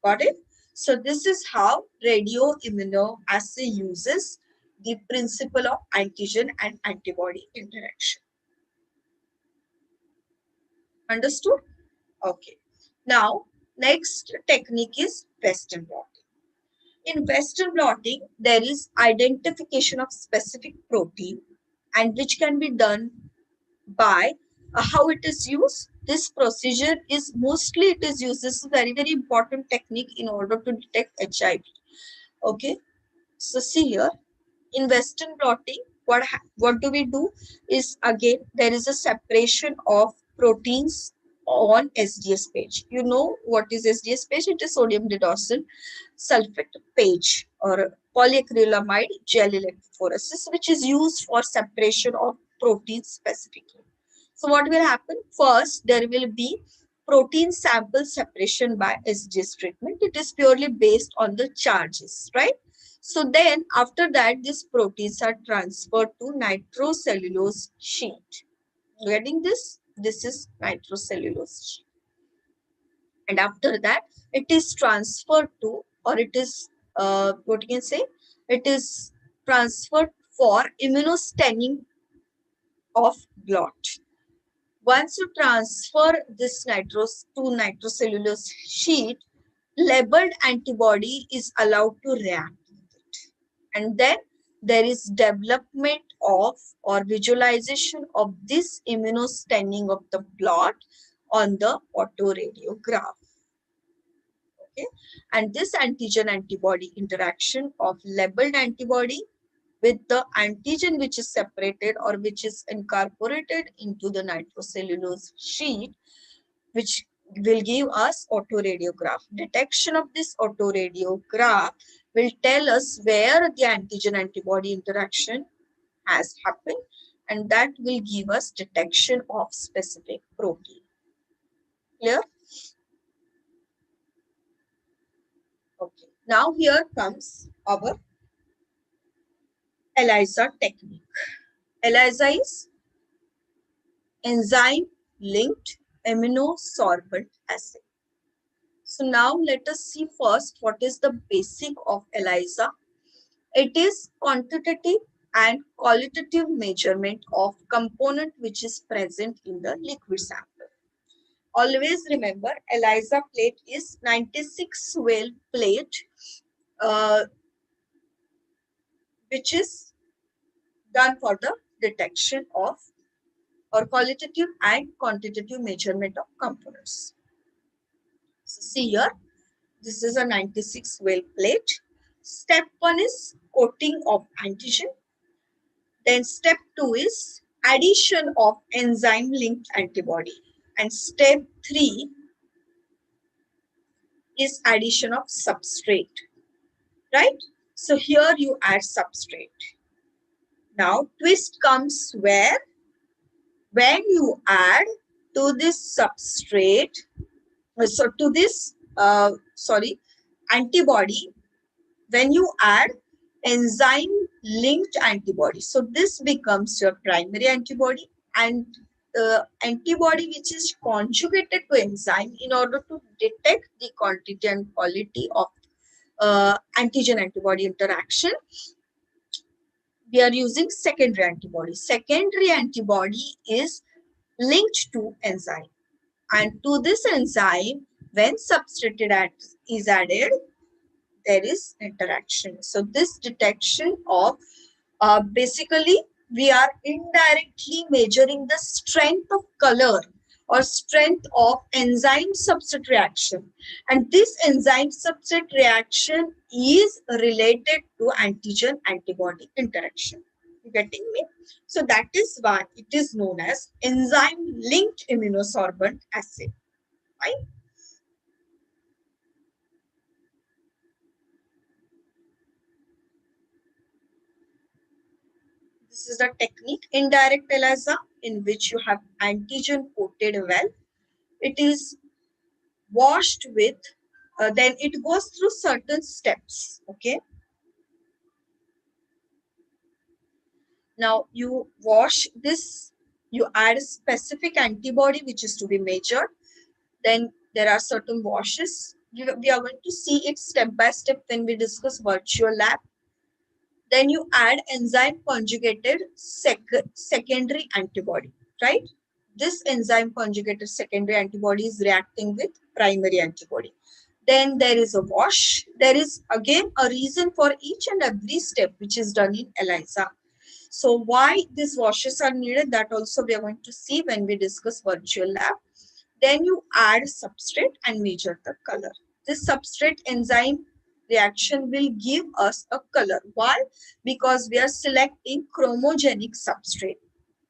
Got it? So this is how radioimmunoassay uses the principle of antigen and antibody interaction. Understood? Okay. Now, next technique is Western blotting. In Western blotting, there is identification of specific protein and which can be done by how it is used. This procedure is mostly it is used. This is a very, very important technique in order to detect HIV. Okay. So see here, in Western blotting, what do we do is again there is a separation of proteins on SDS page. You know what is SDS page? It is sodium digoxin sulfate page or polyacrylamide gel electrophoresis, which is used for separation of proteins specifically. So what will happen? First, there will be protein sample separation by SDS treatment. It is purely based on the charges, right? So then after that, these proteins are transferred to nitrocellulose sheet. Getting this? This is nitrocellulose sheet. And after that, it is transferred to, or it is, what you can say, it is transferred for immunostaining of blot. Once you transfer this nitrocellulose sheet, labeled antibody is allowed to react with it. And then there is development of or visualization of this immunostaining of the blot on the autoradiograph. Okay, and this antigen antibody interaction of labeled antibody with the antigen which is separated or which is incorporated into the nitrocellulose sheet, which will give us autoradiograph. Detection of this autoradiograph will tell us where the antigen antibody interaction has happened, and that will give us detection of specific protein. Clear? Okay. Now here comes our ELISA technique. ELISA is enzyme linked immunosorbent assay. So now let us see first what is the basic of ELISA. It is quantitative and qualitative measurement of component which is present in the liquid sample. Always remember, ELISA plate is 96 well plate, uh, which is done for the detection of or qualitative and quantitative measurement of components. So see here, this is a 96 well plate. Step 1 is coating of antigen. Then step 2 is addition of enzyme linked antibody. And step 3 is addition of substrate, right? So here you add substrate. Now twist comes where when you add to this substrate, so to this, antibody, when you add enzyme linked antibody, so this becomes your primary antibody, and the antibody which is conjugated to enzyme in order to detect the quantity and quality of antigen antibody interaction, we are using secondary antibody. Secondary antibody is linked to enzyme, and to this enzyme, when substrate is added, there is interaction. So this detection of basically we are indirectly measuring the strength of color or strength of enzyme substrate reaction, and this enzyme substrate reaction is related to antigen antibody interaction. You getting me? So that is why it is known as enzyme linked immunosorbent assay, right? This is the technique, indirect ELISA, in which you have antigen coated well. It is washed with, then it goes through certain steps. Okay. Now you wash this, you add a specific antibody which is to be measured. Then there are certain washes. We are going to see it step by step when we discuss virtual lab. Then you add enzyme conjugated secondary antibody, right? This enzyme conjugated secondary antibody is reacting with primary antibody. Then there is a wash. There is again a reason for each and every step which is done in ELISA. So why these washes are needed, that also we are going to see when we discuss virtual lab. Then you add substrate and measure the color. This substrate enzyme reaction will give us a color. Why? Because we are selecting chromogenic substrate.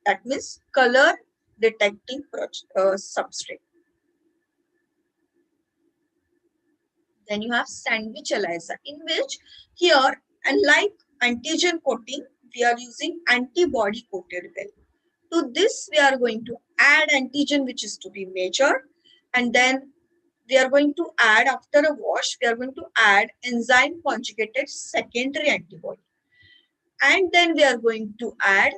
That means color detecting substrate. Then you have sandwich ELISA, in which here, unlike antigen coating, we are using antibody coated well. To this, we are going to add antigen which is to be measured, and then we are going to add, after a wash, we are going to add enzyme conjugated secondary antibody. And then we are going to add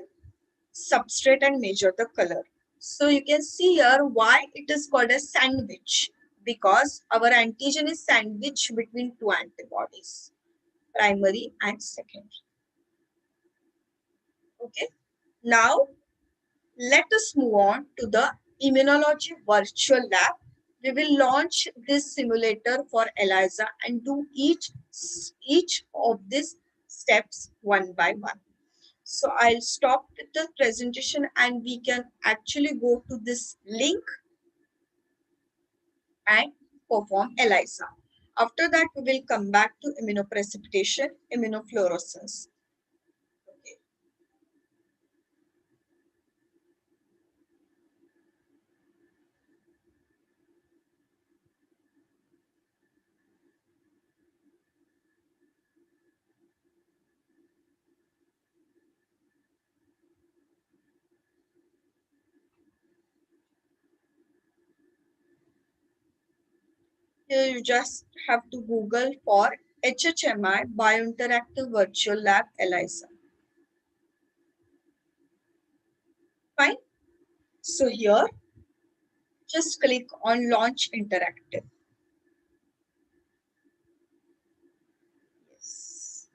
substrate and measure the color. So you can see here why it is called a sandwich, because our antigen is sandwiched between two antibodies, primary and secondary. Okay. Now let us move on to the Immunology Virtual Lab. We will launch this simulator for ELISA and do each of these steps one by one. So I'll stop with the presentation and we can actually go to this link and perform ELISA. After that, we will come back to immunoprecipitation, immunofluorescence. Okay. Here you just have to Google for HHMI Biointeractive Virtual Lab ELISA. Fine. So here, just click on Launch Interactive. Yes.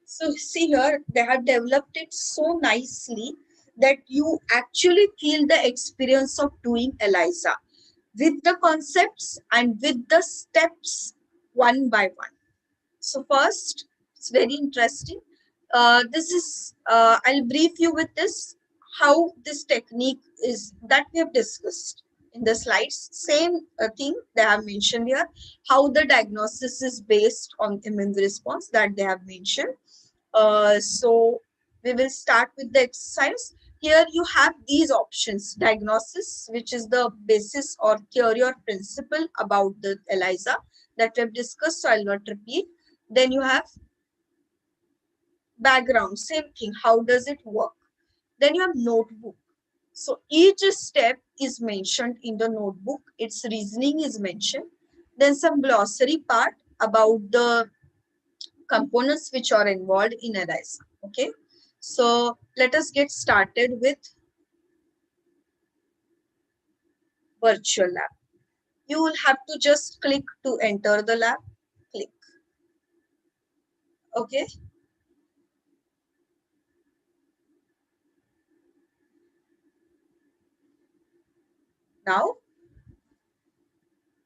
So see here, they have developed it so nicely that you actually feel the experience of doing ELISA with the concepts and with the steps one by one. So first, it's very interesting. I'll brief you with this, how this technique is that we have discussed in the slides. Same thing they have mentioned here, how the diagnosis is based on immune response that they have mentioned. So we will start with the exercise. Here you have these options: diagnosis, which is the basis or theory or principle about the ELISA that we have discussed, so I'll not repeat. Then you have background, same thing, how does it work? Then you have notebook. So each step is mentioned in the notebook, its reasoning is mentioned. Then some glossary part about the components which are involved in ELISA. Okay, so let us get started with virtual lab. You will have to just click to enter the lab. Click. Okay. Now,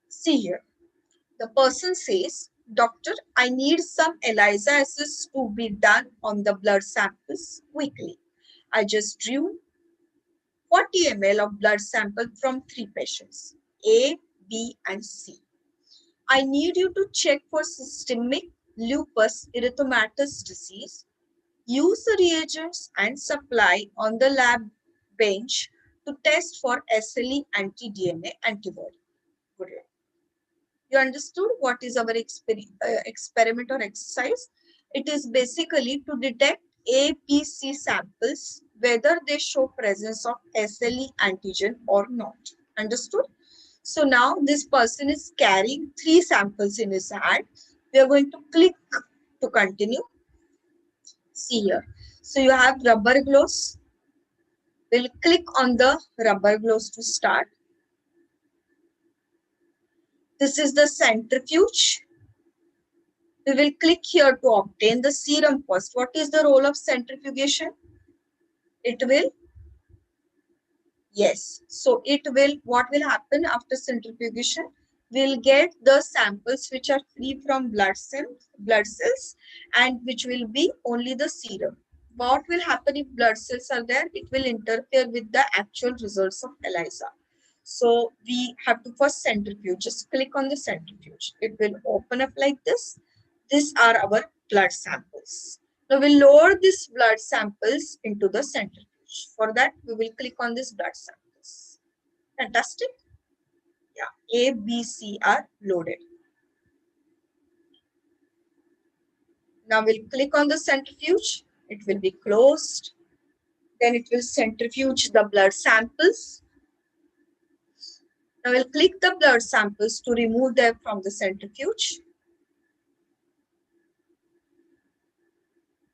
see here. The person says, Doctor, I need some ELISA assays to be done on the blood samples quickly. I just drew 40 ml of blood sample from 3 patients, A, B, and C. I need you to check for systemic lupus erythematosus disease. Use the reagents and supply on the lab bench to test for SLE anti-DNA antibody. Good luck. You understood what is our experiment or exercise? It is basically to detect APC samples, whether they show presence of SLE antigen or not. Understood? So now this person is carrying 3 samples in his hand. We are going to click to continue. See here. So you have rubber gloves. We'll click on the rubber gloves to start. This is the centrifuge. We will click here to obtain the serum first. What is the role of centrifugation? It will, yes. So it will, what will happen after centrifugation? We'll get the samples which are free from blood cells, and which will be only the serum. What will happen if blood cells are there? It will interfere with the actual results of ELISA. So we have to first centrifuge. Just click on the centrifuge. It will open up like this. These are our blood samples. Now we'll lower these blood samples into the centrifuge. For that, we will click on this blood samples. Fantastic. Yeah, A, B, C are loaded. Now we'll click on the centrifuge. It will be closed. Then it will centrifuge the blood samples. Now we'll click the blood samples to remove them from the centrifuge.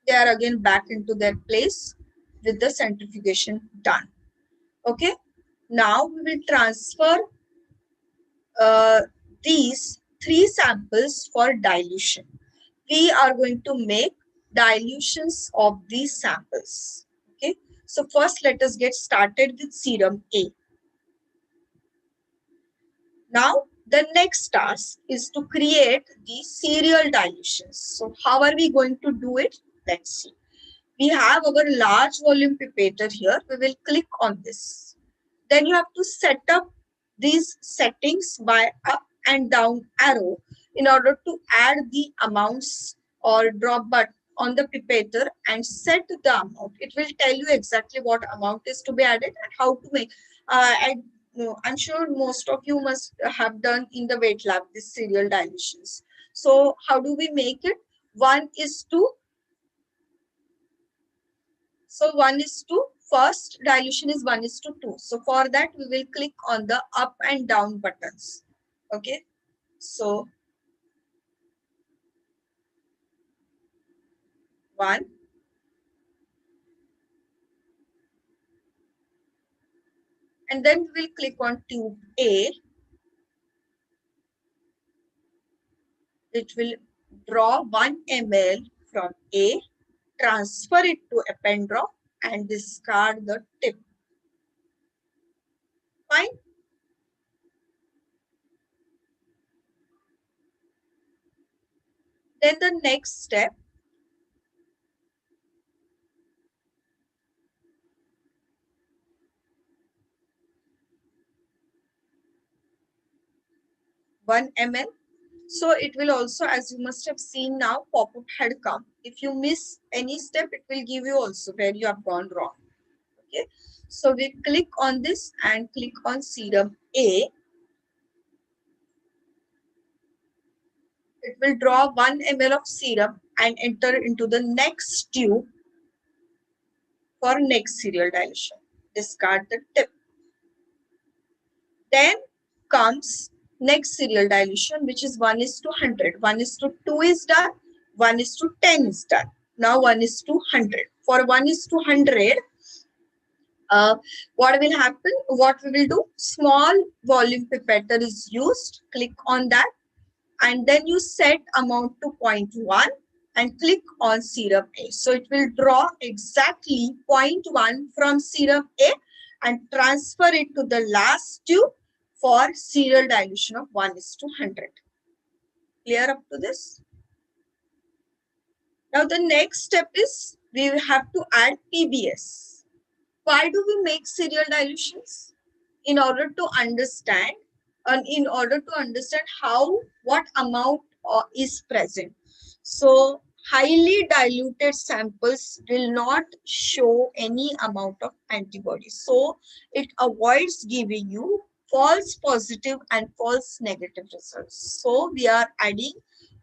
They are again back into their place with the centrifugation done. Okay. Now we will transfer these 3 samples for dilution. We are going to make dilutions of these samples. Okay. So first let us get started with serum A. Now the next task is to create the serial dilutions. So how are we going to do it? Let's see. We have our large volume pipetter here. We will click on this. Then you have to set up these settings by up and down arrow in order to add the amounts or drop button on the pipetter and set the amount. It will tell you exactly what amount is to be added and how to make. I'm sure most of you must have done in the wet lab this serial dilutions. So how do we make it? 1:2. So 1:2, first dilution is 1:2. So for that, we will click on the up and down buttons. Okay. So 1, and then we will click on tube A. It will draw 1 ml from A, transfer it to append drop and discard the tip. Fine. Then the next step, one ml. So it will also, as you must have seen now, pop-up had come. If you miss any step, it will give you also where you have gone wrong. Okay. So we click on this and click on serum A. It will draw 1 ml of serum and enter into the next tube for next serial dilution. Discard the tip. Then comes next serial dilution, which is 1:100. 1:2 is done. 1:10 is done. Now 1:100. For 1:100, what will happen? What we will do? Small volume pipetter is used. Click on that, and then you set amount to 0.1 and click on serum A. So it will draw exactly 0.1 from serum A and transfer it to the last tube for serial dilution of 1:100. Clear up to this? Now the next step is we have to add PBS. Why do we make serial dilutions? In order to understand, and in order to understand what amount is present. So highly diluted samples will not show any amount of antibodies. So it avoids giving you false positive and false negative results. So we are adding,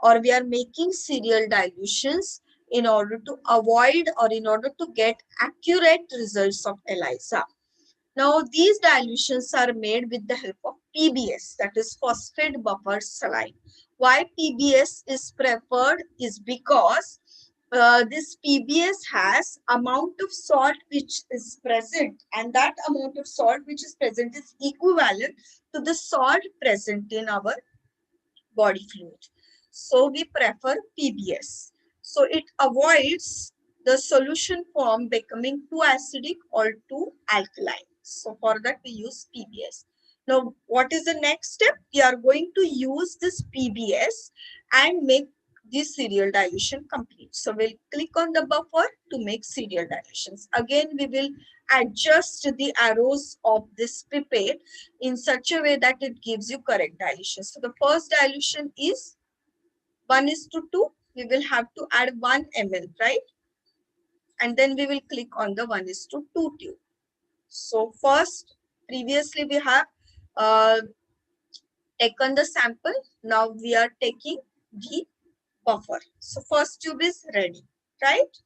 or we are making serial dilutions in order to avoid, or in order to get accurate results of ELISA. Now, these dilutions are made with the help of PBS, that is phosphate buffer saline. Why PBS is preferred is because this PBS has amount of salt which is present, and that amount of salt which is present is equivalent to the salt present in our body fluid. So we prefer PBS. So it avoids the solution form becoming too acidic or too alkaline. So for that we use PBS. Now what is the next step? We are going to use this PBS and make this serial dilution complete. So we'll click on the buffer to make serial dilutions. Again, we will adjust the arrows of this pipette in such a way that it gives you correct dilution. So the first dilution is 1:2. We will have to add 1 ml, right? And then we will click on the 1:2 tube. So first, previously we have taken the sample. Now we are taking the buffer. So first tube is ready, right?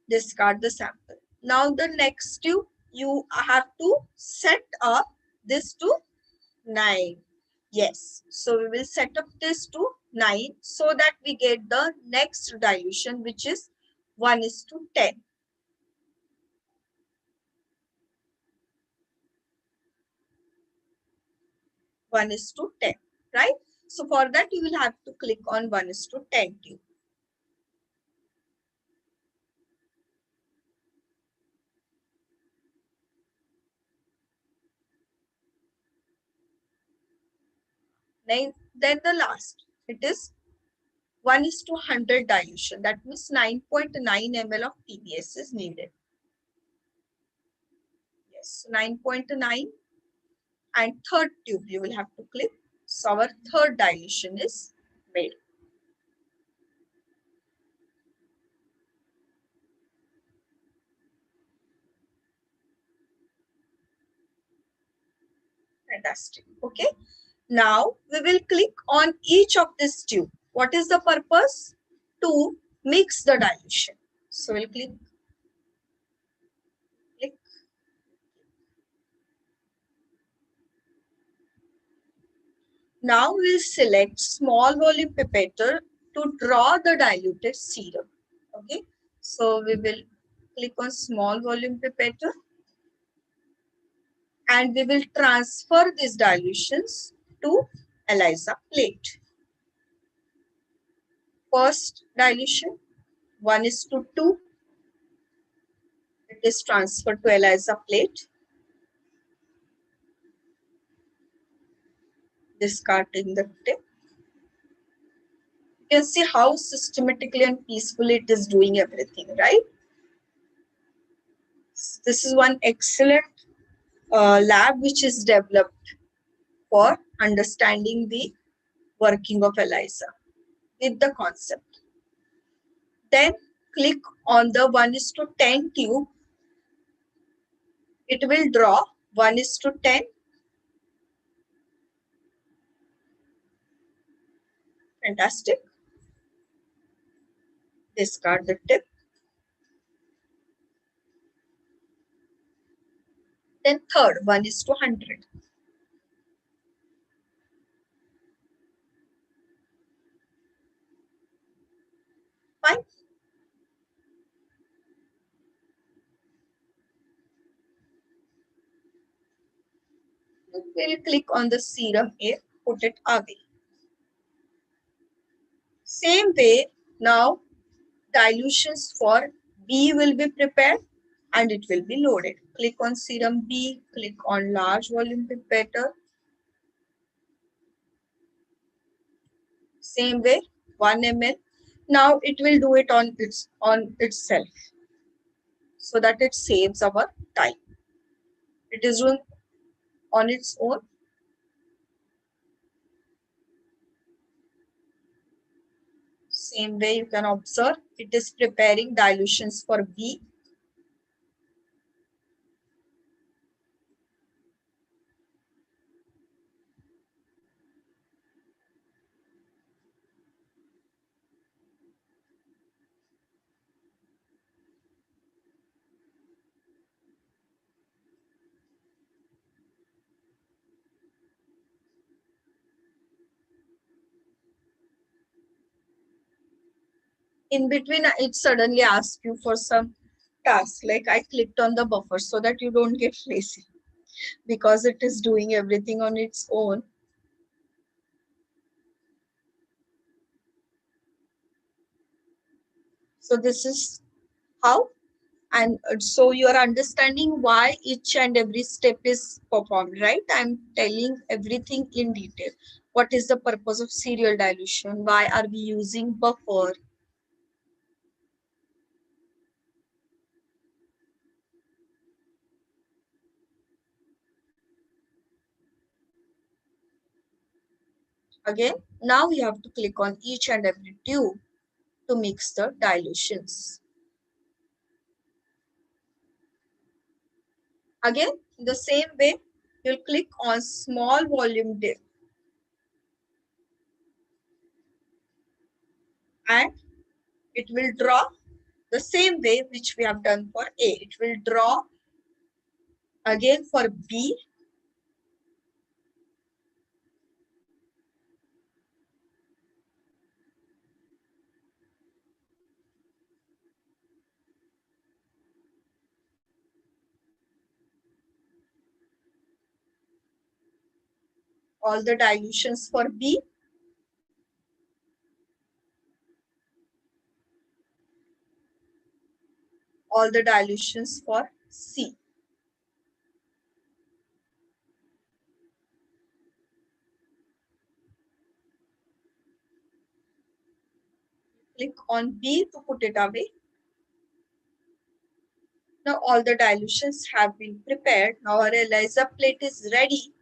Discard the sample. Now the next tube, you have to set up this to 9. Yes. So we will set up this to 9 so that we get the next dilution, which is 1:10. 1:10, right? So for that, you will have to click on 1:10 tube. Then the last, it is 1:100 dilution. That means 9.9 ml of PBS is needed. Yes, 9.9. And third tube you will have to click. So our third dilution is made. Fantastic. Okay. Now we will click on each of this tube. What is the purpose? To mix the dilution. So we'll click. Click. Now we'll select small volume pipetter to draw the diluted serum. Okay, so we will click on small volume pipetter and we will transfer these dilutions to ELISA plate. First dilution 1:2, it is transferred to ELISA plate. Discarding the tip. You can see how systematically and peacefully it is doing everything, right? This is one excellent lab which is developed for understanding the working of ELISA with the concept. Then click on the 1:10 tube. It will draw 1:10. Fantastic. Discard the tip. Then third, 1:100. Fine. We'll click on the serum here, put it away. Same way, now dilutions for B will be prepared and it will be loaded. Click on serum B, click on large volume pipetter. Same way, 1 ml. Now it will do it on itself so that it saves our time. It is doing on its own. Same way you can observe it is preparing dilutions for B. In between, it suddenly asks you for some task. Like I clicked on the buffer so that you don't get lazy because it is doing everything on its own. So this is how, and so you are understanding why each and every step is performed, right? I'm telling everything in detail. What is the purpose of serial dilution? Why are we using buffer? Again, now you have to click on each and every tube to mix the dilutions. Again, the same way, you'll click on small volume dip and it will draw the same way which we have done for A. It will draw again for B. All the dilutions for B. All the dilutions for C. Click on B to put it away. Now all the dilutions have been prepared. Now our ELISA plate is ready.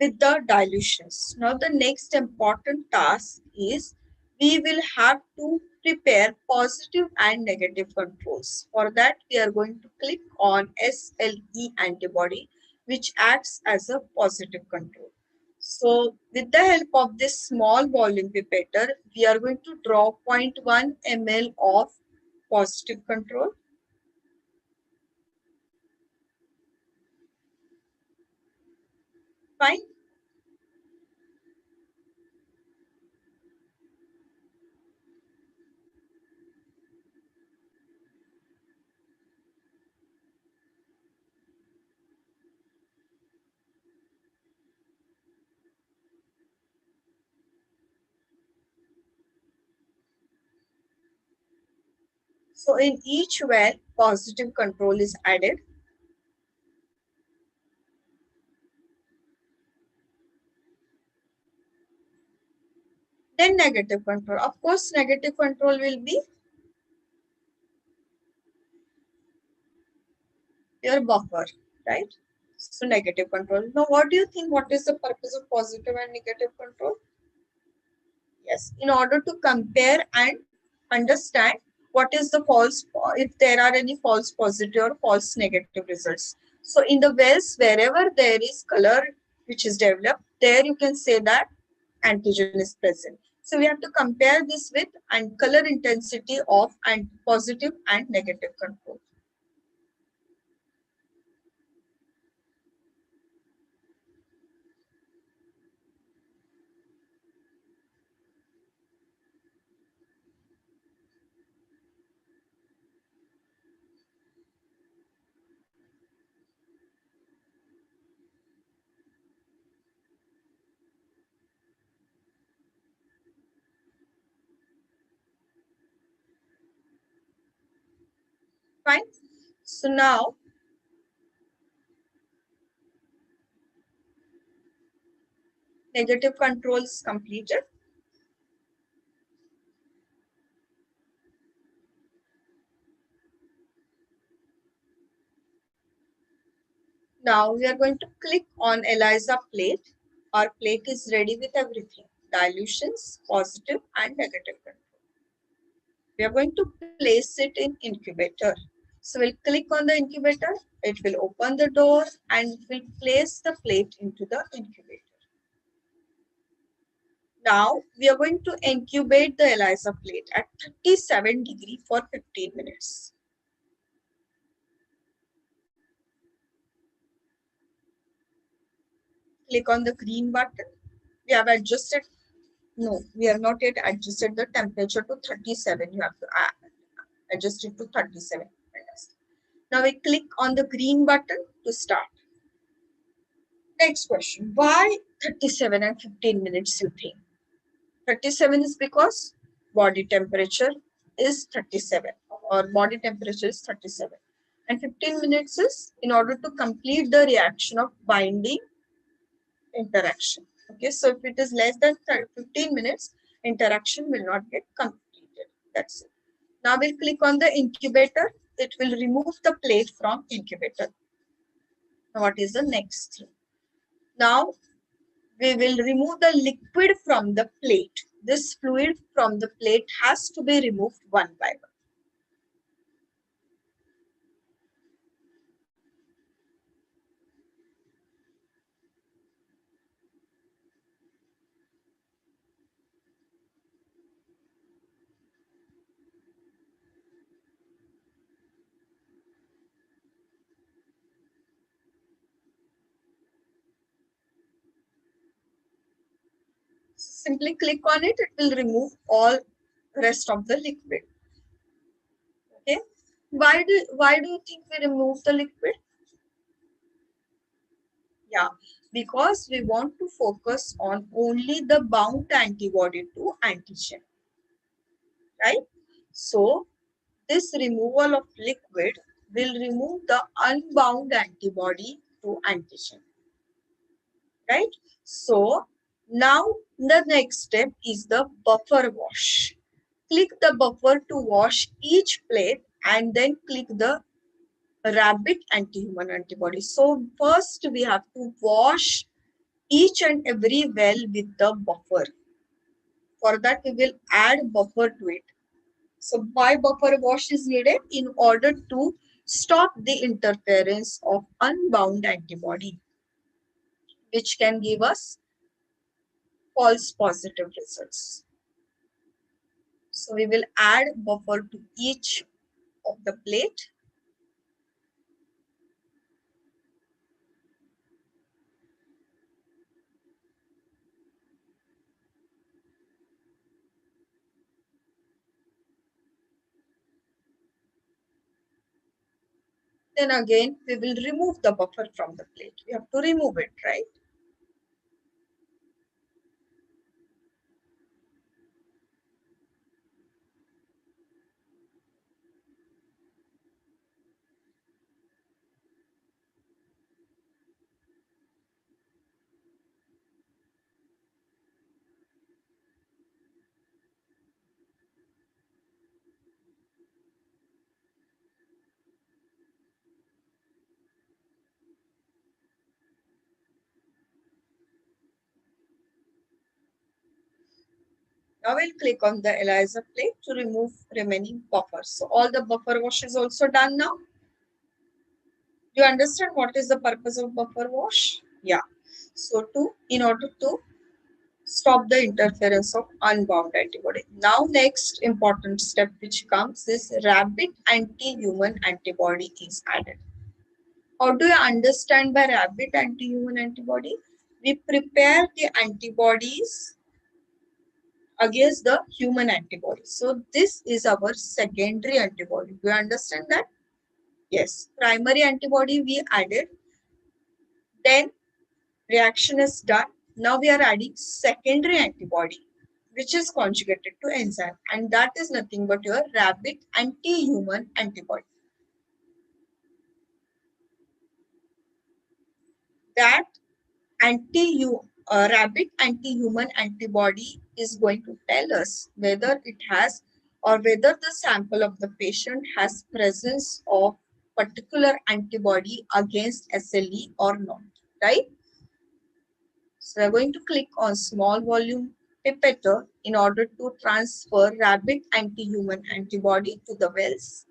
With the dilutions. Now the next important task is we will have to prepare positive and negative controls. For that, we are going to click on SLE antibody, which acts as a positive control. So with the help of this small volume pipetter, we are going to draw 0.1 ml of positive control. Fine. So in each well, positive control is added. Then negative control. Of course, negative control will be your buffer, right? So negative control. Now, what do you think? What is the purpose of positive and negative control? Yes, in order to compare and understand what is the false, if there are any false positive or false negative results. So in the wells, wherever there is color which is developed, there you can say that antigen is present. So we have to compare this with and color intensity of and positive and negative control. Fine. So now negative control is completed. Now we are going to click on ELISA plate. Our plate is ready with everything. Dilutions, positive and negative control. We are going to place it in incubator. So we'll click on the incubator. It will open the door and will place the plate into the incubator. Now we are going to incubate the ELISA plate at 37 degrees for 15 minutes. Click on the green button. We have adjusted. No, we have not yet adjusted the temperature to 37. You have to adjust it to 37. Now we click on the green button to start. Next question. Why 37 and 15 minutes you think? 37 is because body temperature is 37 or body temperature is 37. And 15 minutes is in order to complete the reaction of binding interaction. Okay, so if it is less than 15 minutes, interaction will not get completed. That's it. Now we'll click on the incubator. It will remove the plate from incubator. Now what is the next thing? Now we will remove the liquid from the plate. This fluid from the plate has to be removed one by one. Simply click on it, it will remove all rest of the liquid. Okay. Why do you think we remove the liquid? Yeah, because we want to focus on only the bound antibody to antigen, right? So this removal of liquid will remove the unbound antibody to antigen, right? So now the next step is the buffer wash. Click the buffer to wash each plate and then click the rabbit anti-human antibody. So first we have to wash each and every well with the buffer. For that we will add buffer to it. So why buffer wash is needed? In order to stop the interference of unbound antibody, which can give us false positive results. So we will add buffer to each of the plate. Then again, we will remove the buffer from the plate. We have to remove it, right? Now we'll click on the ELISA plate to remove remaining buffers. So all the buffer wash is also done now. Do you understand what is the purpose of buffer wash? Yeah. So in order to stop the interference of unbound antibody. Now next important step which comes is rabbit anti-human antibody is added. How do you understand by rabbit anti-human antibody? We prepare the antibodies against the human antibody. So this is our secondary antibody. Do you understand that? Yes. Primary antibody we added. Then reaction is done. Now we are adding secondary antibody, which is conjugated to enzyme, and that is nothing but your rabbit anti-human antibody. That rabbit anti-human antibody is going to tell us whether it has or whether the sample of the patient has presence of particular antibody against SLE or not, right? So we're going to click on small volume pipetter in order to transfer rabbit anti-human antibody to the wells.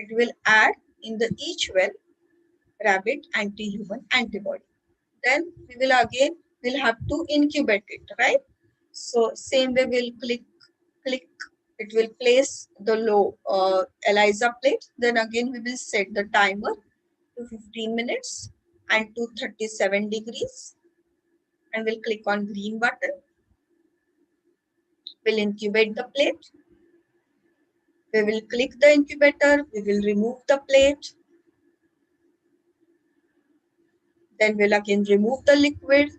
It will add in the each well rabbit anti-human antibody. Then we will again have to incubate it, right? So same way we'll click, it will place the low ELISA plate. Then again we will set the timer to 15 minutes and to 37 degrees, and we'll click on green button. We'll incubate the plate. We will click the incubator. We will remove the plate. Then we'll again remove the liquid.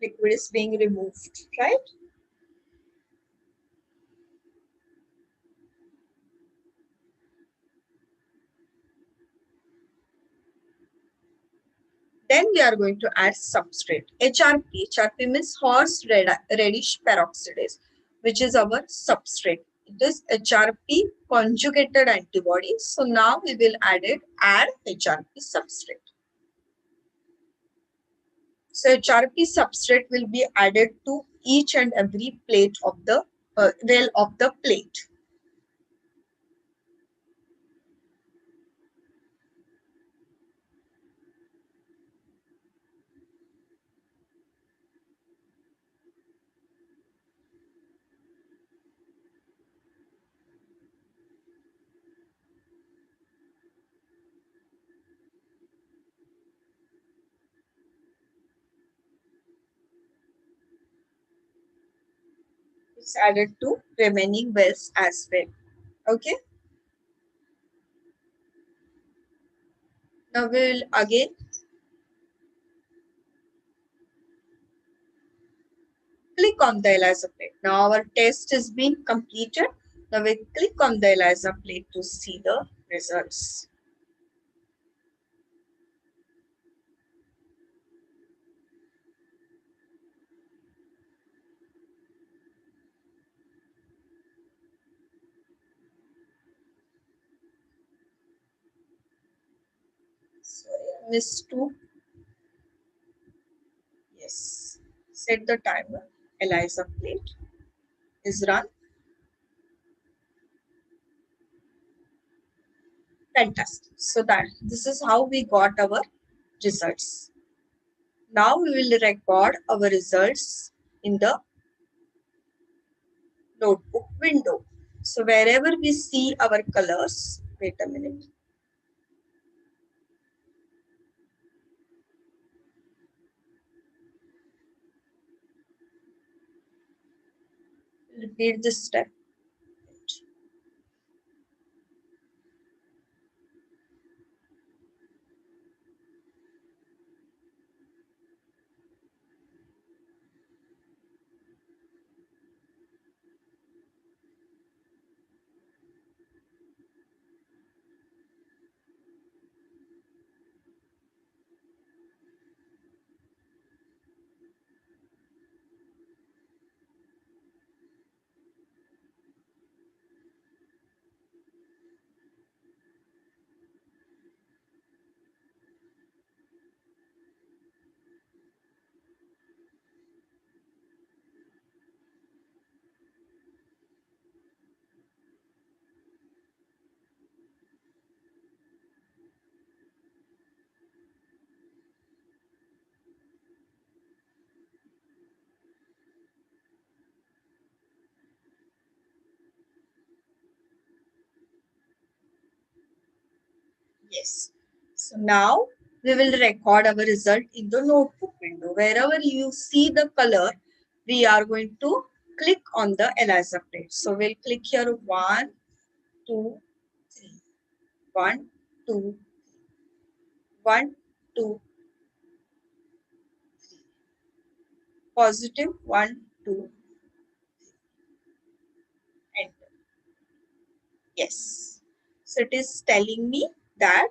Liquid is being removed, right? Then we are going to add substrate. HRP. HRP means horse reddish peroxidase, which is our substrate. It is HRP conjugated antibody. So now we will add HRP substrate. So HRP substrate will be added to each and every plate of the well of the plate. It's added to remaining wells as well. Okay. Now we will again click on the ELISA plate. Now our test is being completed. Now we click on the ELISA plate to see the results. Sorry, I missed two. Yes. Set the timer. ELISA plate is run. Fantastic. So that this is how we got our results. Now we will record our results in the notebook window. So wherever we see our colors, wait a minute. Repeat this step. Yes. So now we will record our result in the notebook window. Wherever you see the color, we are going to click on the ELISA plate. So we'll click here 1, 2, 3. 1, 2, 1, 2, positive 1, 2, enter. Yes. So it is telling me that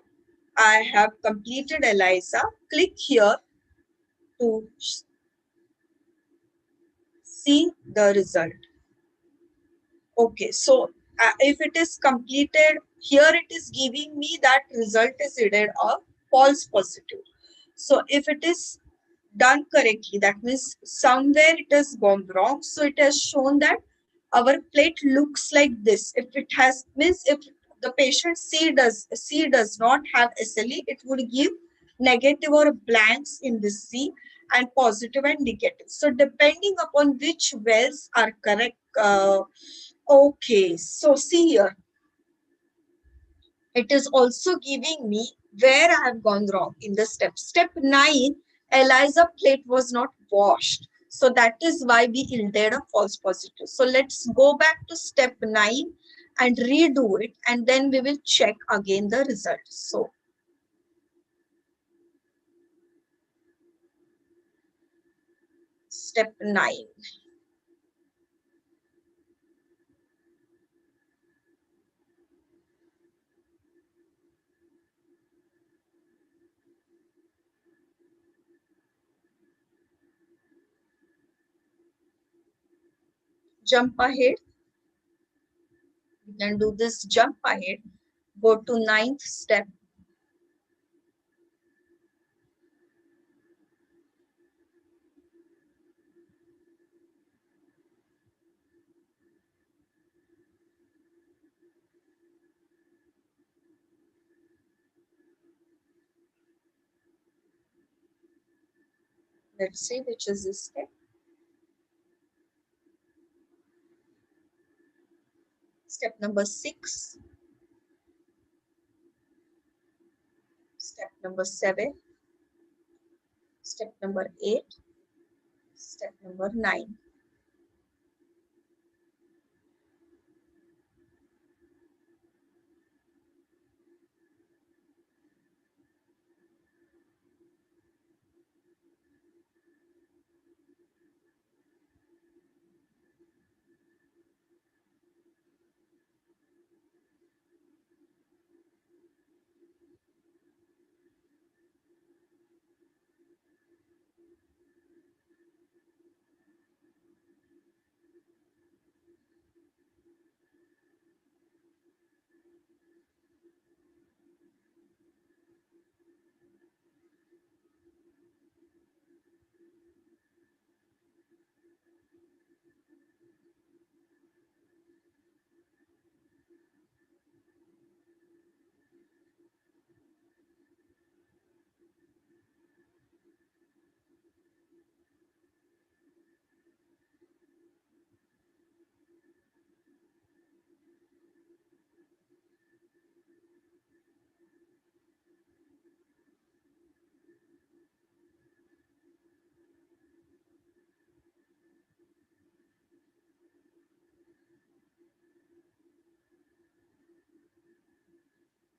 I have completed ELISA. Click here to see the result. Okay, so if it is completed, here it is giving me that result is either a false positive. So if it is done correctly, that means somewhere it has gone wrong. So it has shown that our plate looks like this. If it has, means if the patient C does not have SLE, it would give negative or blanks in this C and positive and negative. So depending upon which wells are correct, okay, so see here, it is also giving me where I have gone wrong in the step. Step 9, ELISA plate was not washed. So that is why we yielded a false positive. So let's go back to step 9 and redo it, and then we will check again the result. So step 9. Jump ahead. We can do this jump ahead. Go to 9th step. Let's see which is this step. Step number 6. Step number 7. Step number 8. Step number 9.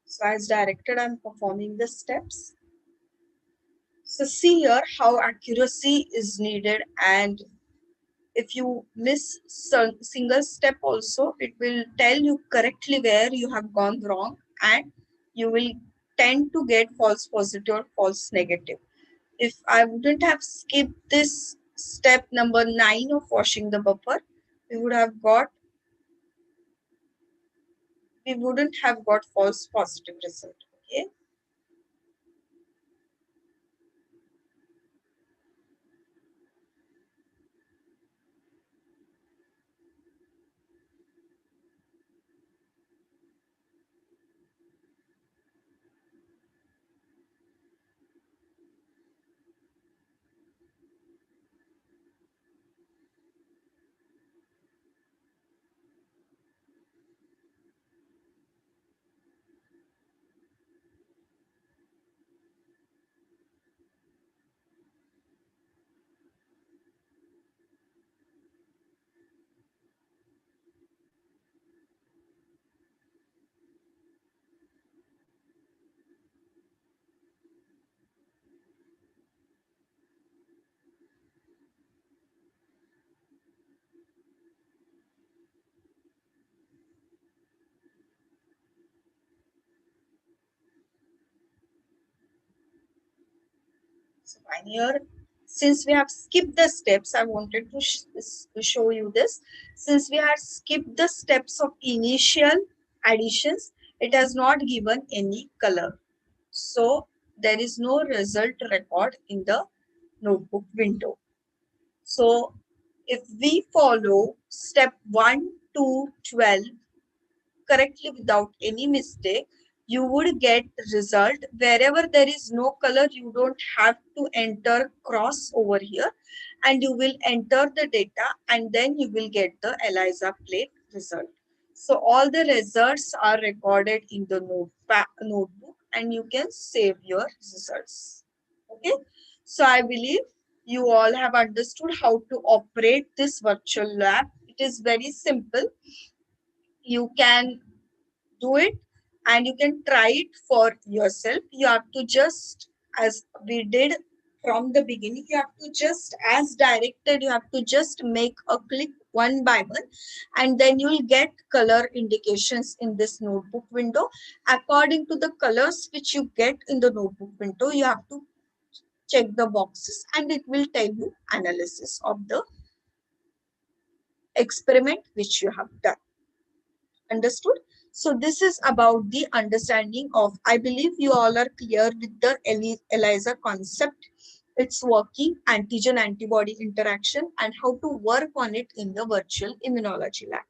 So as directed, I'm performing the steps. So see here how accuracy is needed, and if you miss some single step also, it will tell you correctly where you have gone wrong, and you will tend to get false positive or false negative. If I wouldn't have skipped this step number 9 of washing the buffer, we would have got we wouldn't have got false positive result. Okay. So fine here, since we have skipped the steps, I wanted to show you this. Since we had skipped the steps of initial additions, it has not given any color. So there is no result record in the notebook window. So if we follow step 1 to 12 correctly without any mistake, you would get result. Wherever there is no color, you don't have to enter cross over here, and you will enter the data, and then you will get the ELISA plate result. So all the results are recorded in the notebook, and you can save your results. Okay. So I believe you all have understood how to operate this virtual lab. It is very simple. You can do it, and you can try it for yourself. You have to just, as we did from the beginning, you have to just, as directed, you have to just make a click one by one, and then you will get color indications in this notebook window. According to the colors which you get in the notebook window, you have to check the boxes, and it will tell you analysis of the experiment which you have done. Understood? So this is about the understanding of, I believe you all are clear with the ELISA concept, its working, antigen antibody interaction, and how to work on it in the virtual immunology lab.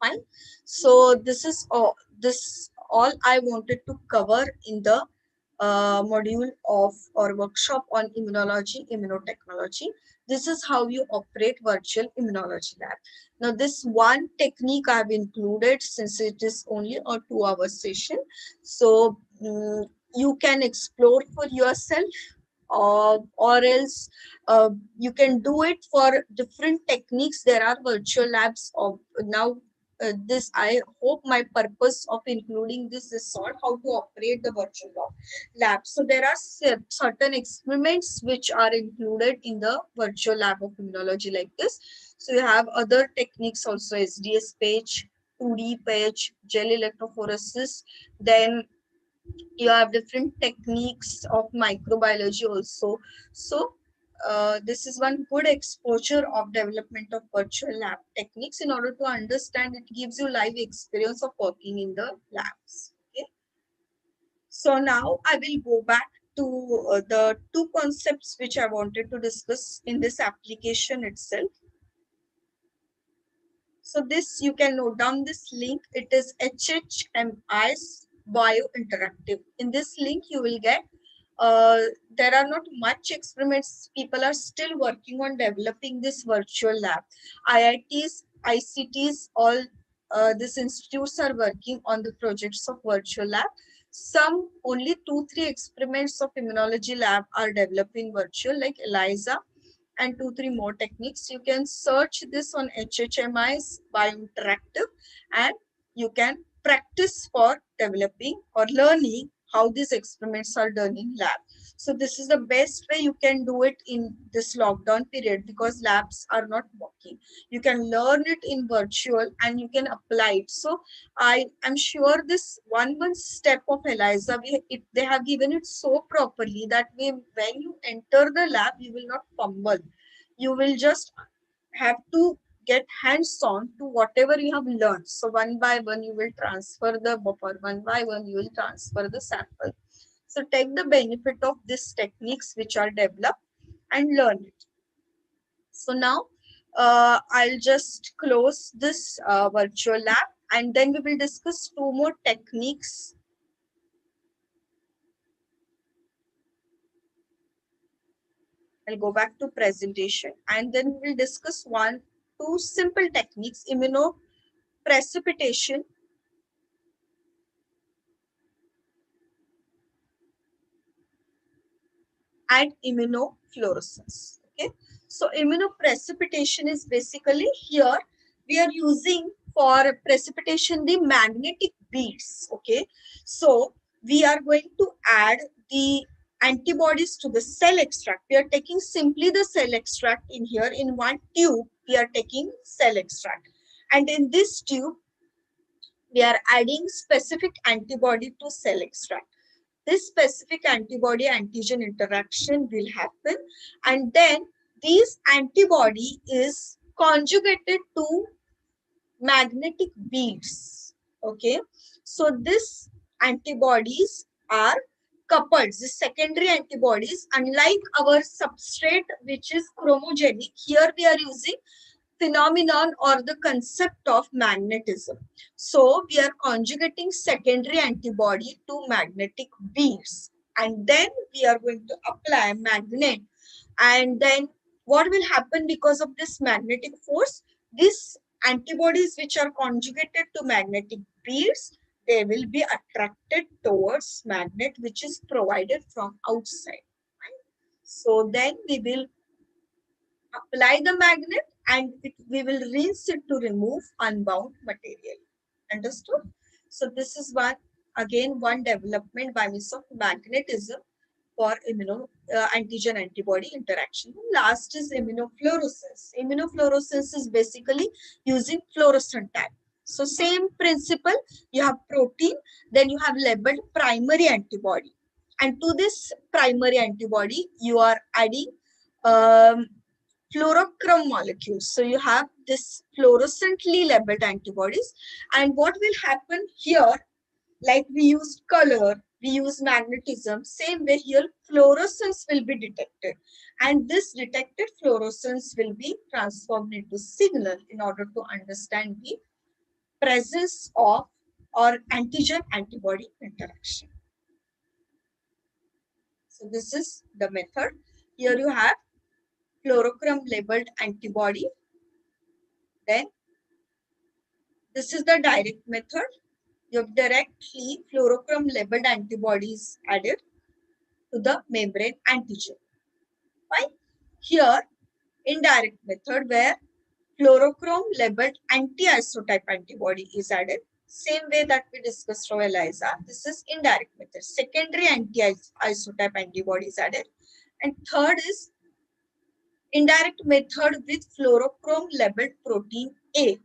Fine. So this all I wanted to cover in the module of or workshop on immunology, immunotechnology. This is how you operate virtual immunology lab. Now, this one technique I have included since it is only a 2-hour session. So you can explore for yourself, or else you can do it for different techniques. There are virtual labs of now. This, I hope my purpose of including this is sort how to operate the virtual lab. So there are certain experiments which are included in the virtual lab of immunology like this. So you have other techniques also, SDS page, 2D page, gel electrophoresis. Then you have different techniques of microbiology also. So this is one good exposure of development of virtual lab techniques. In order to understand, it gives you live experience of working in the labs. Okay. So now I will go back to the two concepts which I wanted to discuss in this application itself. So this, you can note down this link. It is HHMI's Bio Interactive. In this link, you will get, there are not much experiments. People are still working on developing this virtual lab. IITs, ICTs, all these institutes are working on the projects of virtual lab. Some only 2-3 experiments of immunology lab are developing virtual, like ELISA, and 2-3 more techniques. You can search this on HHMI's Biointeractive, and you can practice for developing or learning how these experiments are done in lab. So this is the best way you can do it in this lockdown period, because labs are not working. You can learn it in virtual and you can apply it. So I am sure this 1 month step of ELISA, they have given it so properly that when you enter the lab, you will not fumble. You will just have to get hands-on to whatever you have learned. So one by one, you will transfer the buffer. One by one, you will transfer the sample. So take the benefit of these techniques which are developed and learn it. So now I'll just close this virtual lab, and then we will discuss 2 more techniques. I'll go back to presentation, and then we'll discuss 2 simple techniques: immunoprecipitation and immunofluorescence. Okay, so immunoprecipitation is basically, here we are using for precipitation the magnetic beads. Okay, so we are going to add the antibodies to the cell extract. We are taking simply the cell extract in here. In one tube we are taking cell extract, and in this tube we are adding specific antibody to cell extract. This specific antibody antigen interaction will happen, and then this antibody is conjugated to magnetic beads. Okay, so this antibodies are coupled. The secondary antibodies, unlike our substrate which is chromogenic, here we are using phenomenon or the concept of magnetism. So we are conjugating secondary antibody to magnetic beads, and then we are going to apply magnet. And then what will happen because of this magnetic force? These antibodies which are conjugated to magnetic beads, they will be attracted towards magnet which is provided from outside. Right? So then we will apply the magnet, and we will rinse it to remove unbound material. Understood? So this is one development by means of magnetism for antigen antibody interaction. Last is immunofluorescence. Immunofluorescence is basically using fluorescent type. So same principle, you have protein, then you have labeled primary antibody, and to this primary antibody you are adding um, fluorochrome molecules. So you have this fluorescently labeled antibodies, and what will happen here, like we used color, we use magnetism, same way here fluorescence will be detected, and this detected fluorescence will be transformed into signal in order to understand the presence of or antigen antibody interaction. So this is the method. Here you have fluorochrome labeled antibody. Then this is the direct method. You have directly fluorochrome labeled antibodies added to the membrane antigen. Fine. Here, indirect method, where fluorochrome labeled anti-isotype antibody is added. Same way that we discussed for ELISA. This is indirect method. Secondary anti-isotype antibody is added. And third is indirect method with fluorochrome labeled protein A.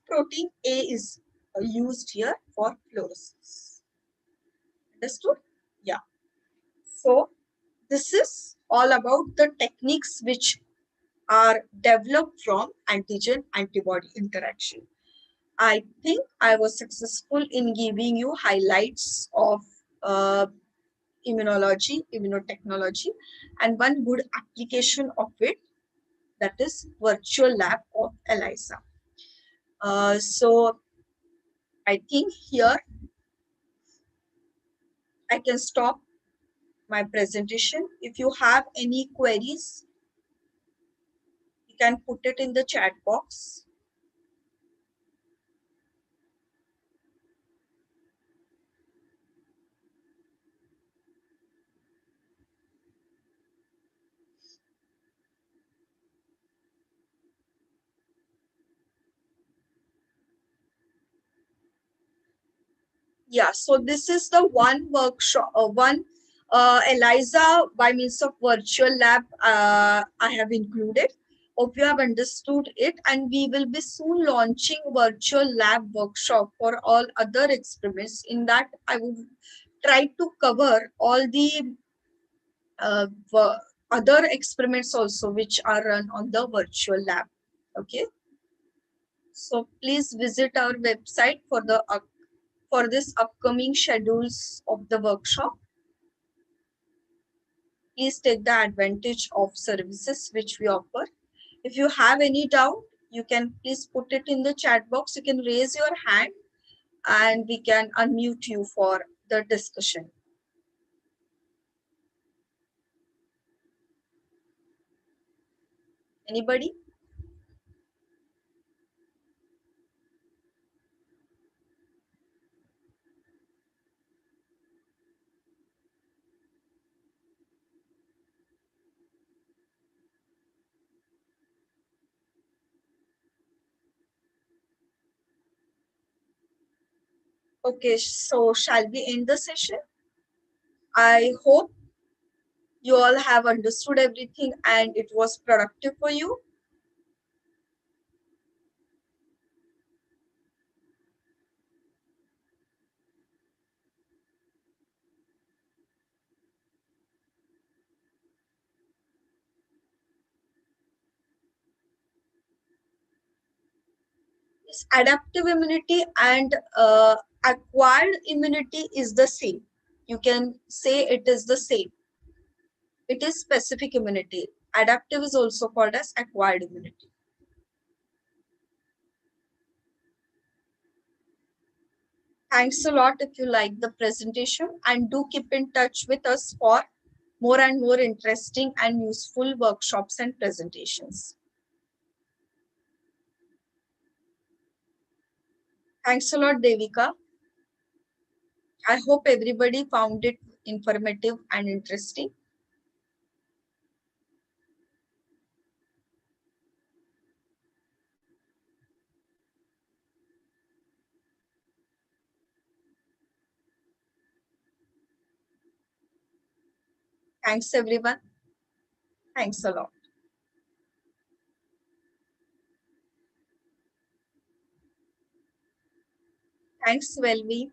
Protein A is used here for fluorescence. Understood? Yeah. So this is all about the techniques which are developed from antigen antibody interaction. I think I was successful in giving you highlights of uh, immunology, immunotechnology, and one good application of it, that is virtual lab of ELISA. So I think here I can stop my presentation. If you have any queries, you can put it in the chat box. Yeah, so this is the one workshop, one ELISA by means of virtual lab I have included. Hope you have understood it, and we will be soon launching virtual lab workshop for all other experiments. In that, I will try to cover all the uh, v- other experiments also which are run on the virtual lab. Okay, so please visit our website for the for this upcoming schedules of the workshop. Please take the advantage of services which we offer. If you have any doubt, you can please put it in the chat box. You can raise your hand and we can unmute you for the discussion. Anybody? Okay, so shall we end the session? I hope you all have understood everything and it was productive for you. Yes, adaptive immunity and acquired immunity is the same. You can say it is the same. It is specific immunity. Adaptive is also called as acquired immunity. Thanks a lot if you like the presentation, and do keep in touch with us for more and more interesting and useful workshops and presentations. Thanks a lot, Devika. I hope everybody found it informative and interesting. Thanks, everyone. Thanks a lot. Thanks, Velvi.